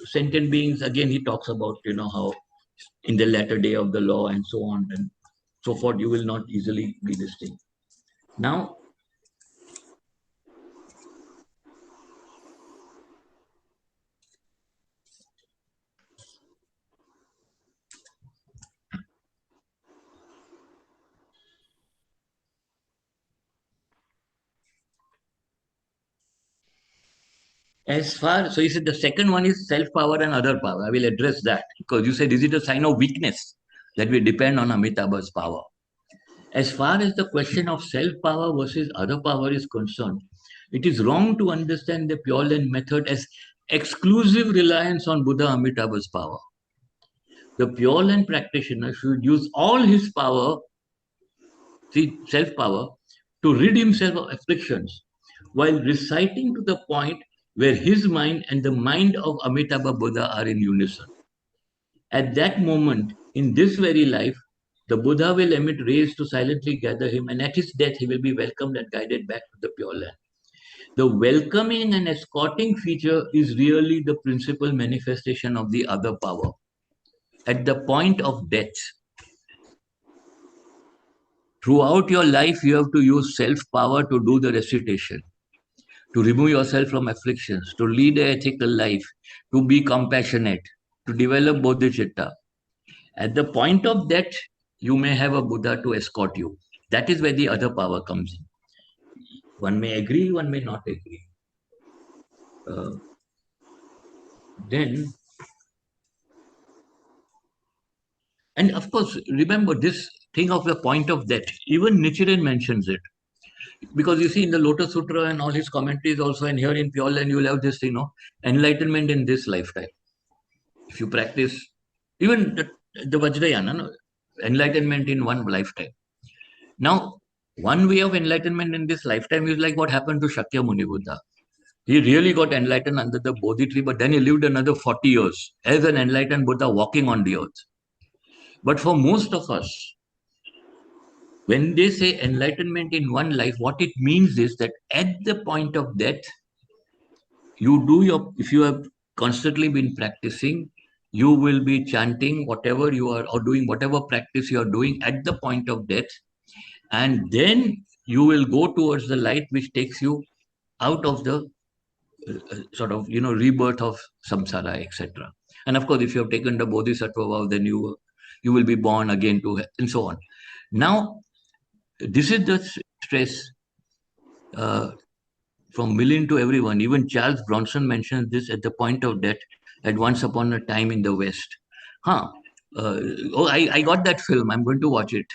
sentient beings, again, he talks about, how in the latter day of the law and so on and so forth, you will not easily be this thing. Now, so you said the second one is self power and other power. I will address that because you said, is it a sign of weakness that we depend on Amitabha's power? As far as the question of self power versus other power is concerned, it is wrong to understand the Pure Land method as exclusive reliance on Buddha Amitabha's power. The Pure Land practitioner should use all his power, self power, to rid himself of afflictions while reciting to the point where his mind and the mind of Amitabha Buddha are in unison. At that moment, in this very life, the Buddha will emit rays to silently gather him, and at his death, he will be welcomed and guided back to the Pure Land. The welcoming and escorting feature is really the principal manifestation of the other power. At the point of death, throughout your life, you have to use self power to do the recitation, to remove yourself from afflictions, to lead an ethical life, to be compassionate, to develop bodhicitta. At the point of death, you may have a Buddha to escort you. That is where the other power comes in. One may agree, one may not agree. Then, and of course, remember this thing of the point of death. Even Nichiren mentions it. Because you see in the Lotus Sutra and all his commentaries also, and here in Pureland, you will have this, enlightenment in this lifetime. If you practice, even the Vajrayana, no? Enlightenment in one lifetime. Now, one way of enlightenment in this lifetime is like what happened to Shakyamuni Buddha. He really got enlightened under the Bodhi tree, but then he lived another 40 years as an enlightened Buddha walking on the earth. But for most of us, when they say enlightenment in one life, what it means is that at the point of death, if you have constantly been practicing, you will be chanting whatever you are, or doing whatever practice you are doing at the point of death. And then you will go towards the light which takes you out of the sort of rebirth of samsara, etc. And of course, if you have taken the bodhisattva vow, then you will be born again and so on. Now, this is the stress uh, from million to everyone. Even Charles Bronson mentions this at the point of death at Once Upon a Time in the West. Huh. I got that film. I'm going to watch it.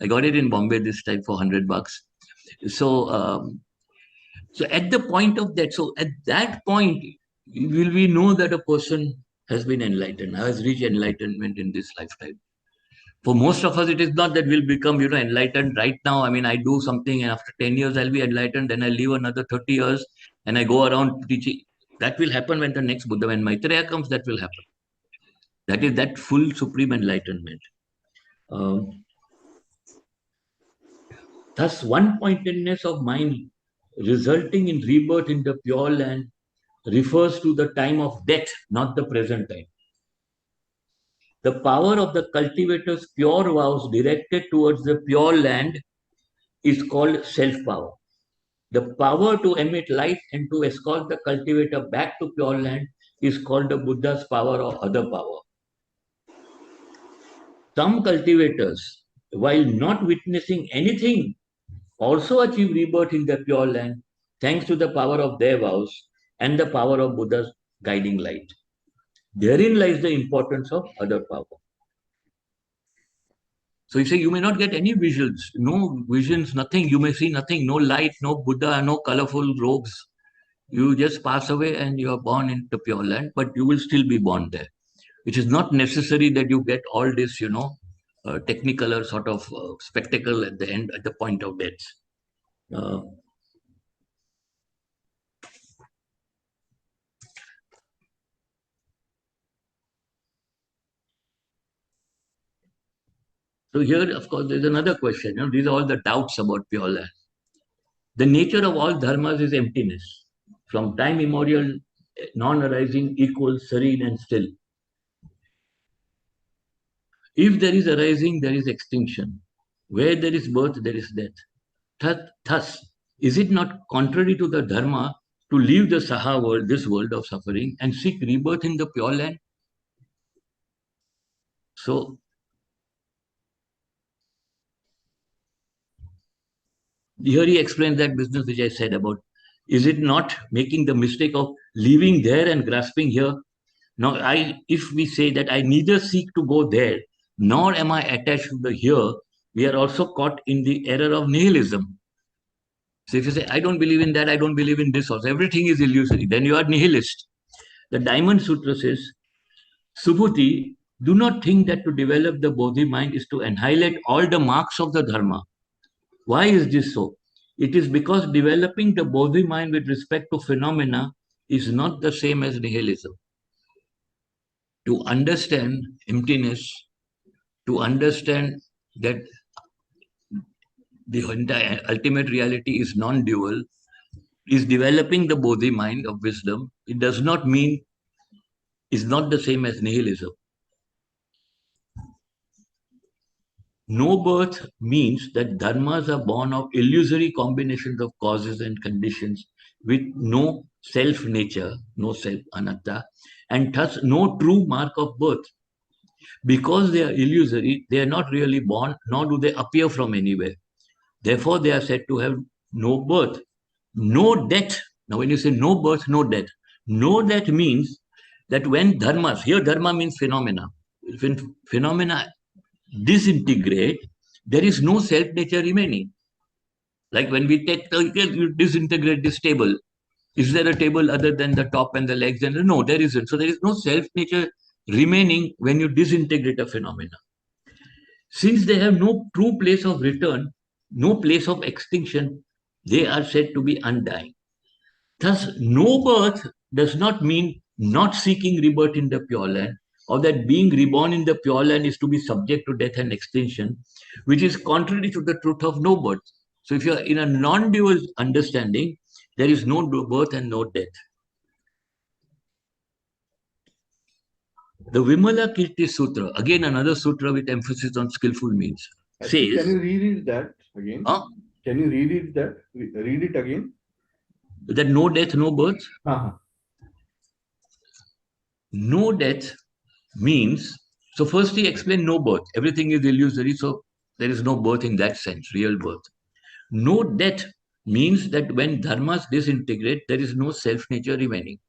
I got it in Bombay this time for $100. So, so at the point of that, so at that point, will we know that a person has been enlightened, has reached enlightenment in this lifetime? For most of us, it is not that we'll become, enlightened right now. I mean, I do something and after 10 years, I'll be enlightened. Then I live another 30 years and I go around teaching. That will happen when the next Buddha, when Maitreya comes, that will happen. That is that full supreme enlightenment. Thus, one-pointedness of mind resulting in rebirth in the Pure Land refers to the time of death, not the present time. The power of the cultivator's pure vows directed towards the Pure Land is called self-power. The power to emit light and to escort the cultivator back to Pure Land is called the Buddha's power or other power. Some cultivators, while not witnessing anything, also achieve rebirth in the Pure Land thanks to the power of their vows and the power of Buddha's guiding light. Therein lies the importance of other power. So you say you may not get any visions, no visions, nothing. You may see nothing, no light, no Buddha, no colorful robes. You just pass away and you are born into Pure Land, but you will still be born there. It is not necessary that you get all this, technical or sort of spectacle at the end, at the point of death. So here, of course, there's another question. These are all the doubts about Pure Land. The nature of all dharmas is emptiness. From time immemorial, non-arising equals serene and still. If there is arising, there is extinction. Where there is birth, there is death. Thus, is it not contrary to the dharma to leave the Saha world, this world of suffering, and seek rebirth in the Pure Land? So, here he explains that business which I said about, is it not making the mistake of leaving there and grasping here? Now, if we say that I neither seek to go there, nor am I attached to the here, we are also caught in the error of nihilism. So if you say, I don't believe in that, I don't believe in this also, everything is illusory, then you are nihilist. The Diamond Sutra says, Subhuti, do not think that to develop the Bodhi mind is to annihilate all the marks of the Dharma. Why is this so? It is because developing the Bodhi mind with respect to phenomena is not the same as nihilism. To understand emptiness, to understand that the entire ultimate reality is non-dual, is developing the Bodhi mind of wisdom. It does not mean, is not the same as nihilism. No birth means that dharmas are born of illusory combinations of causes and conditions with no self nature, no self anatta, and thus no true mark of birth. Because they are illusory, they are not really born, nor do they appear from anywhere. Therefore, they are said to have no birth, no death. Now, when you say no birth, no death, no death means that when dharmas, here dharma means phenomena, when phenomena disintegrate, there is no self nature remaining. Like when we take you disintegrate this table, is there a table other than the top and the legs? And no, there isn't. So there is no self nature remaining when you disintegrate a phenomena. Since they have no true place of return, no place of extinction, they are said to be undying. Thus, no birth does not mean not seeking rebirth in the Pure Land, or that being reborn in the Pure Land is to be subject to death and extinction, which is contrary to the truth of no birth. So, if you are in a non dual understanding, there is no birth and no death. The Vimala Kirti Sutra, again another sutra with emphasis on skillful means, Actually, says. can you reread that again? Can you reread that? Read it again. That no death, no birth. Uh-huh. No death means, so first he explained no birth. Everything is illusory, so there is no birth in that sense, real birth. No death means that when dharmas disintegrate, there is no self nature remaining.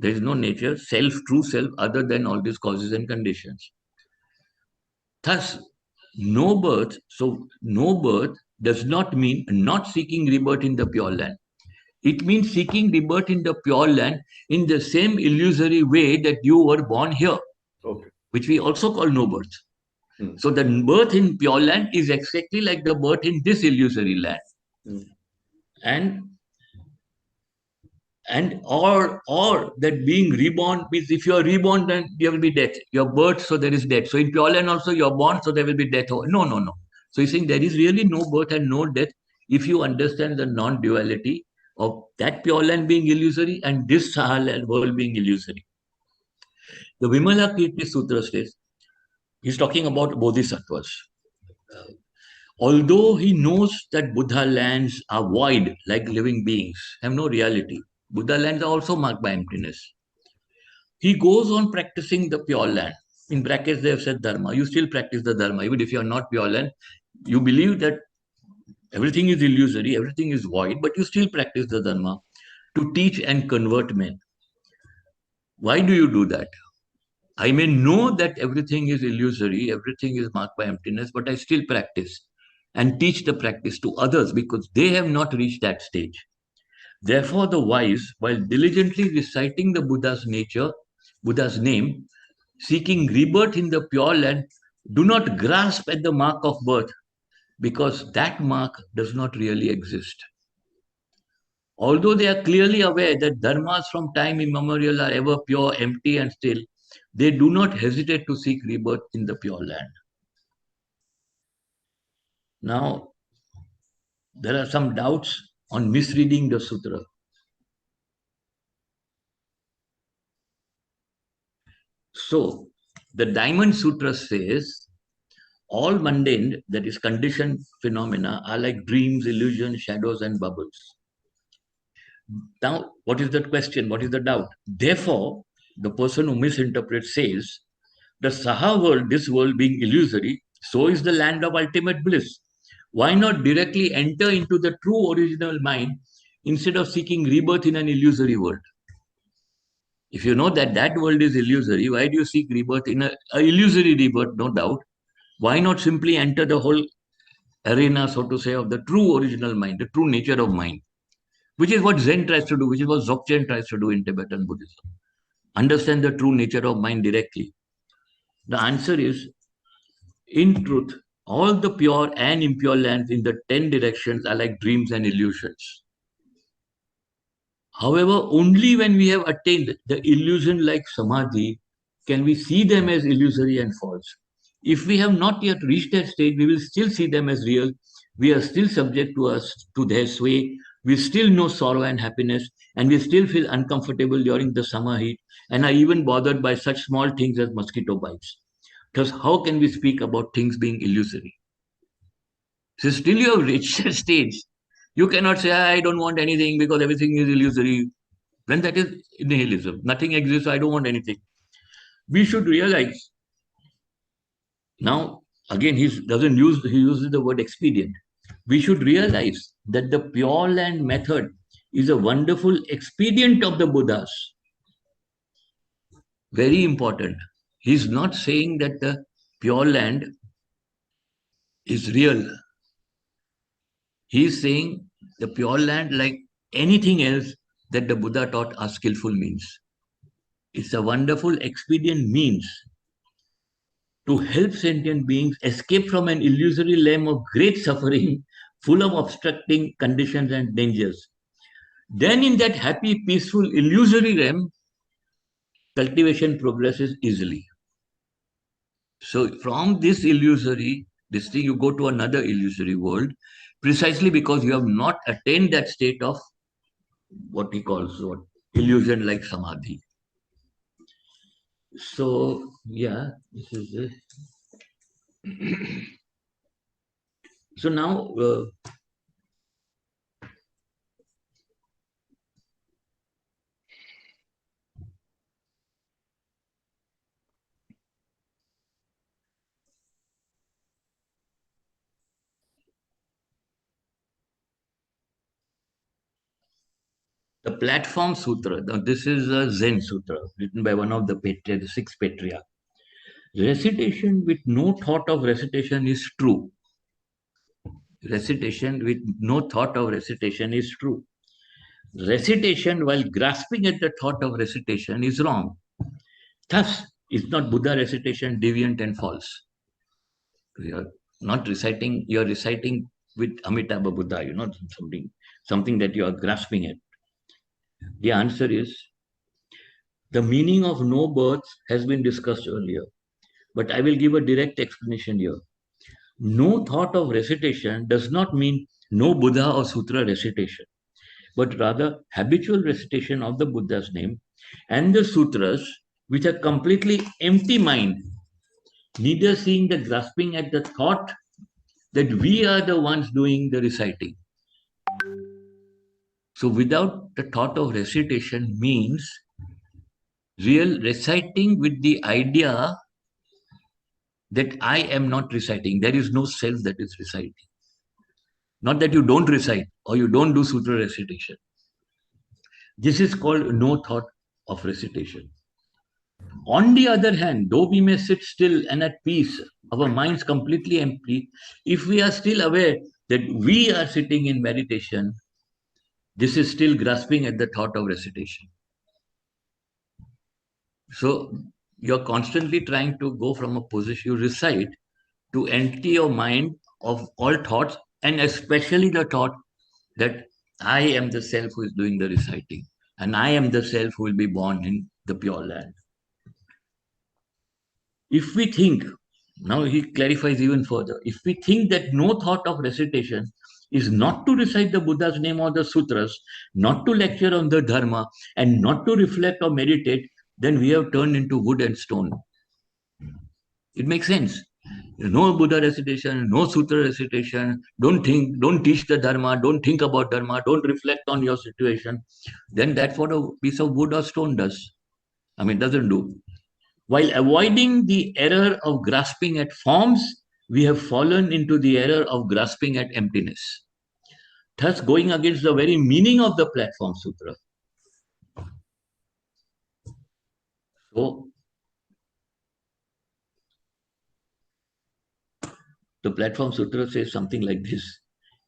There is no nature, self, true self, other than all these causes and conditions. Thus, no birth, so no birth does not mean not seeking rebirth in the Pure Land. It means seeking rebirth in the Pure Land in the same illusory way that you were born here, okay, which we also call no birth. So the birth in Pure Land is exactly like the birth in this illusory land. And or that being reborn means if you are reborn, then there will be death. Your birth, so there is death. So in Pure Land also you are born, so there will be death. No, no, no. So he's saying there is really no birth and no death if you understand the non-duality of that Pure Land being illusory and this Saha world being illusory. The Vimala Kirti Sutra says, he's talking about bodhisattvas. Although he knows that Buddha lands are void, like living beings, have no reality. Buddha lands are also marked by emptiness. He goes on practicing the Pure Land. In brackets, they have said Dharma. You still practice the Dharma. Even if you are not Pure Land, you believe that everything is illusory, everything is void, but you still practice the Dharma to teach and convert men. Why do you do that? I may know that everything is illusory, everything is marked by emptiness, but I still practice and teach the practice to others because they have not reached that stage. Therefore, the wise, while diligently reciting the Buddha's nature, Buddha's name, seeking rebirth in the Pure Land, do not grasp at the mark of birth because that mark does not really exist. Although they are clearly aware that dharmas from time immemorial are ever pure, empty, and still, they do not hesitate to seek rebirth in the Pure Land. Now, there are some doubts on misreading the sutra. So, the Diamond Sutra says, all mundane, that is conditioned phenomena, are like dreams, illusions, shadows, and bubbles. Now, what is the question? What is the doubt? Therefore, the person who misinterprets says, the Saha world, this world being illusory, so is the land of ultimate bliss. Why not directly enter into the true original mind instead of seeking rebirth in an illusory world? If you know that that world is illusory, why do you seek rebirth in a illusory rebirth, no doubt? Why not simply enter the whole arena, so to say, of the true original mind, the true nature of mind, which is what Zen tries to do, which is what Dzogchen tries to do in Tibetan Buddhism. Understand the true nature of mind directly. The answer is, in truth, all the pure and impure lands in the 10 directions are like dreams and illusions. However, only when we have attained the illusion like samadhi can we see them as illusory and false. If we have not yet reached that stage, we will still see them as real. We are still subject to their sway. We still know sorrow and happiness, and we still feel uncomfortable during the summer heat, and are even bothered by such small things as mosquito bites. Thus, how can we speak about things being illusory? So still you have reached a stage. You cannot say, I don't want anything because everything is illusory. Then that is nihilism. Nothing exists, I don't want anything. We should realize. Now, again, he uses the word expedient. we should realize that the Pure Land method is a wonderful expedient of the Buddhas. Very important. He's not saying that the Pure Land is real. He's saying the Pure Land, like anything else that the Buddha taught, are skillful means. It's a wonderful expedient means to help sentient beings escape from an illusory realm of great suffering, full of obstructing conditions and dangers. Then, in that happy, peaceful, illusory realm, cultivation progresses easily. So, from this illusory, this thing, you go to another illusory world, precisely because you have not attained that state of what he calls what illusion like samadhi. So, yeah, this is it. So now, the Platform Sutra. Now, this is a Zen Sutra written by one of the the six patriarchs. Recitation with no thought of recitation is true. Recitation with no thought of recitation is true. Recitation while grasping at the thought of recitation is wrong. Thus, is not Buddha recitation deviant and false? You're not reciting, you're reciting with Amitabha Buddha, something that you are grasping at. The answer is the meaning of no birth has been discussed earlier, but I will give a direct explanation here. No thought of recitation does not mean no Buddha or Sutra recitation, but rather habitual recitation of the Buddha's name and the sutras with a completely empty mind, neither seeing the grasping at the thought that we are the ones doing the reciting. So, without the thought of recitation means real reciting with the idea that I am not reciting. There is no self that is reciting. Not that you don't recite or you don't do sutra recitation. This is called no thought of recitation. On the other hand, though we may sit still and at peace, our minds completely empty, if we are still aware that we are sitting in meditation, this is still grasping at the thought of recitation. So you're constantly trying to go from a position you recite to empty your mind of all thoughts, and especially the thought that I am the self who is doing the reciting, and I am the self who will be born in the Pure Land. If we think, now he clarifies even further, if we think that no thought of recitation is not to recite the Buddha's name or the sutras, not to lecture on the Dharma, and not to reflect or meditate, then we have turned into wood and stone. It makes sense. No Buddha recitation, no Sutra recitation, don't think, don't teach the Dharma, don't think about Dharma, don't reflect on your situation. Then that's what a piece of wood or stone does. I mean, it doesn't do. While avoiding the error of grasping at forms, we have fallen into the error of grasping at emptiness, thus going against the very meaning of the Platform Sutra. So, the Platform Sutra says something like this: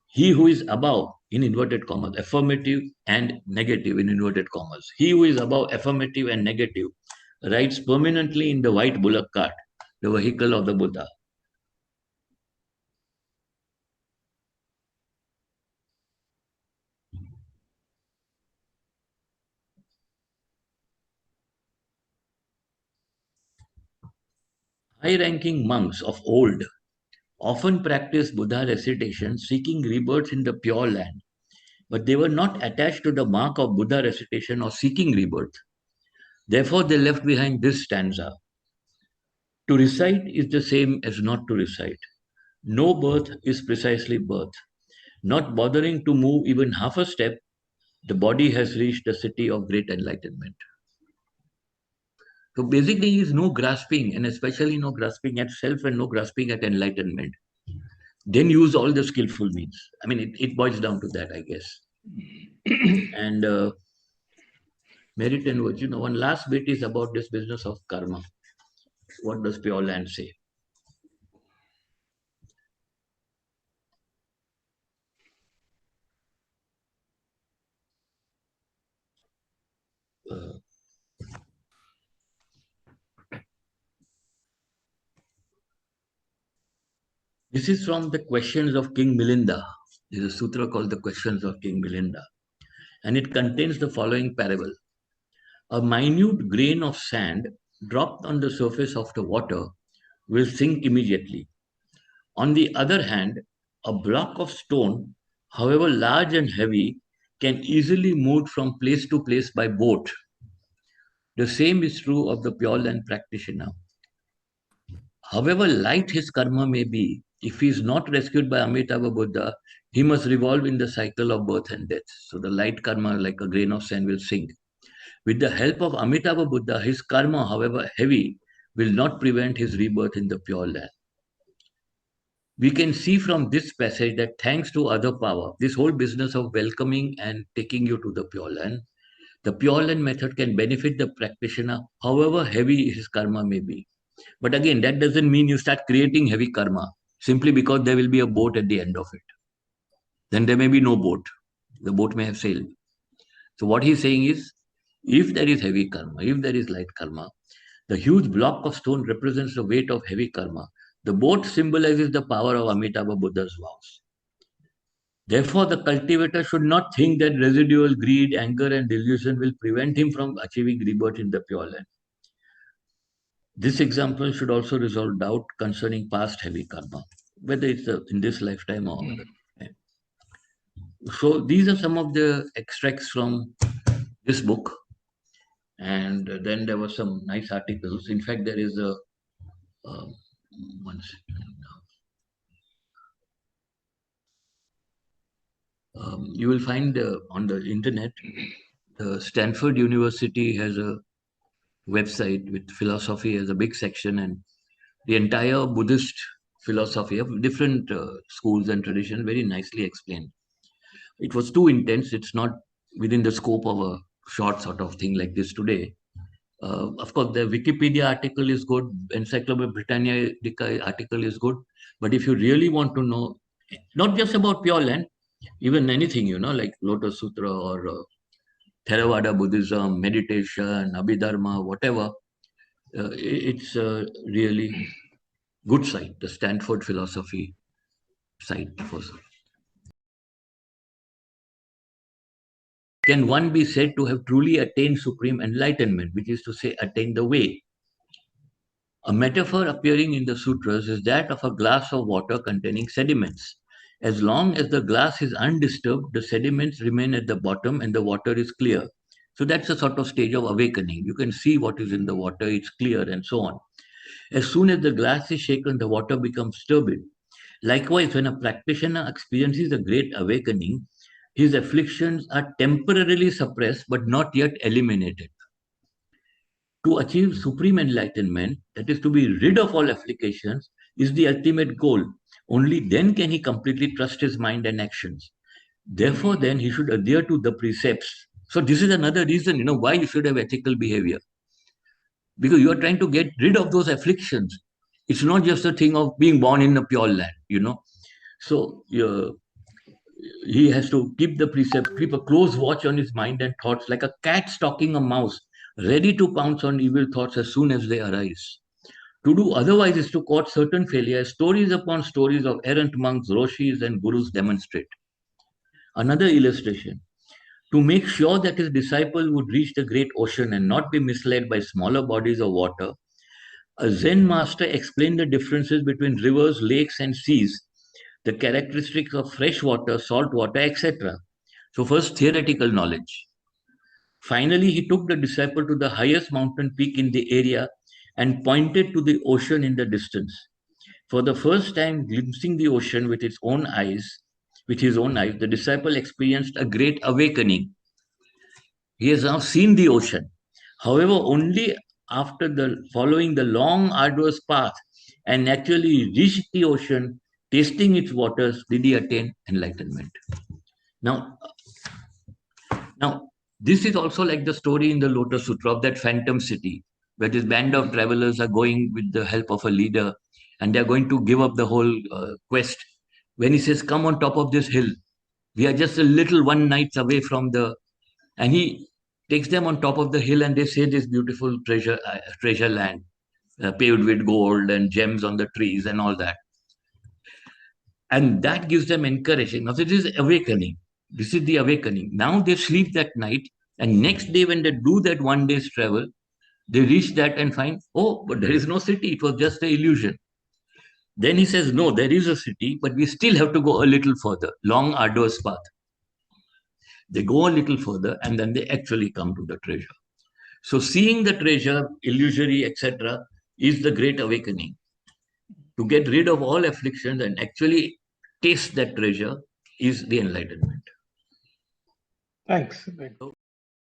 he who is above, in inverted commas, affirmative and negative in inverted commas, he who is above affirmative and negative rides permanently in the white bullock cart, the vehicle of the Buddha. High ranking monks of old often practiced Buddha recitation seeking rebirth in the Pure Land, but they were not attached to the mark of Buddha recitation or seeking rebirth. Therefore, they left behind this stanza: to recite is the same as not to recite. No birth is precisely birth. Not bothering to move even half a step, the body has reached the city of great enlightenment. So basically, is no grasping, and especially no grasping at self and no grasping at enlightenment. then use all the skillful means. I mean, it boils down to that, I guess. And merit and virtue. Now, one last bit is about this business of karma. What does Pureland say? Uh, this is from the Questions of King Milinda. There's a sutra called the Questions of King Milinda, and it contains the following parable. A minute grain of sand dropped on the surface of the water will sink immediately. On the other hand, a block of stone, however large and heavy, can easily move from place to place by boat. The same is true of the Pure Land practitioner. However light his karma may be, if he is not rescued by Amitabha Buddha, he must revolve in the cycle of birth and death. So the light karma, like a grain of sand, will sink. With the help of Amitabha Buddha, his karma, however heavy, will not prevent his rebirth in the Pure Land. We can see from this passage that thanks to other power, this whole business of welcoming and taking you to the Pure Land, the Pure Land method can benefit the practitioner, however heavy his karma may be. But again, that doesn't mean you start creating heavy karma simply because there will be a boat at the end of it. Then there may be no boat. The boat may have sailed. So what he's saying is, if there is heavy karma, if there is light karma, the huge block of stone represents the weight of heavy karma. The boat symbolizes the power of Amitabha Buddha's vows. Therefore, the cultivator should not think that residual greed, anger, and delusion will prevent him from achieving rebirth in the Pure Land. This example should also resolve doubt concerning past heavy karma, whether it's in this lifetime or other lifetime. So these are some of the extracts from this book. And then there were some nice articles. In fact, there is a one second now. You will find on the internet, the Stanford University has a website with philosophy as a big section, and the entire Buddhist philosophy of different schools and traditions very nicely explained. It was too intense. It's not within the scope of a short sort of thing like this today. Of course, the Wikipedia article is good, Encyclopedia Britannica article is good, but if you really want to know, not just about Pure Land, even anything, like Lotus Sutra or Theravada Buddhism, meditation, Abhidharma, whatever, it's a really good site, the Stanford philosophy site. Can one be said to have truly attained supreme enlightenment, which is to say, attained the way? A metaphor appearing in the sutras is that of a glass of water containing sediments. As long as the glass is undisturbed, the sediments remain at the bottom and the water is clear. So that's a sort of stage of awakening. You can see what is in the water, it's clear, and so on. As soon as the glass is shaken, the water becomes turbid. Likewise, when a practitioner experiences a great awakening, his afflictions are temporarily suppressed but not yet eliminated. To achieve supreme enlightenment, that is to be rid of all afflictions, is the ultimate goal. Only then can he completely trust his mind and actions. Therefore, then he should adhere to the precepts. So this is another reason, why you should have ethical behavior. Because you are trying to get rid of those afflictions. It's not just a thing of being born in a Pure Land. So he has to keep the precepts, keep a close watch on his mind and thoughts, like a cat stalking a mouse, ready to pounce on evil thoughts as soon as they arise. To do otherwise is to court certain failure. Stories upon stories of errant monks, roshis, and gurus demonstrate. Another illustration. To make sure that his disciple would reach the great ocean and not be misled by smaller bodies of water, a Zen master explained the differences between rivers, lakes, and seas, the characteristics of fresh water, salt water, etc. So, first, theoretical knowledge. Finally, he took the disciple to the highest mountain peak in the area and pointed to the ocean in the distance. For the first time, glimpsing the ocean with his own eyes, the disciple experienced a great awakening. He has now seen the ocean. However, only after following the long, arduous path and actually reached the ocean, Tasting its waters, did he attain enlightenment? Now, this is also like the story in the Lotus Sutra of that phantom city, where this band of travelers are going with the help of a leader, and they are going to give up the whole quest. When he says, "Come on top of this hill," we are just a little one nights away from the, and he takes them on top of the hill, and they say this beautiful treasure land, paved with gold and gems on the trees and all that. And that gives them encouragement. Now, this is awakening. This is the awakening. Now they sleep that night, and next day, when they do that 1 day's travel, they reach that and find, oh, but there is no city. It was just an illusion. Then he says, no, there is a city, but we still have to go a little further, long, arduous path. They go a little further, and then they actually come to the treasure. So seeing the treasure, illusory, etc., is the great awakening. To get rid of all afflictions and actually taste that treasure is the enlightenment. Thanks.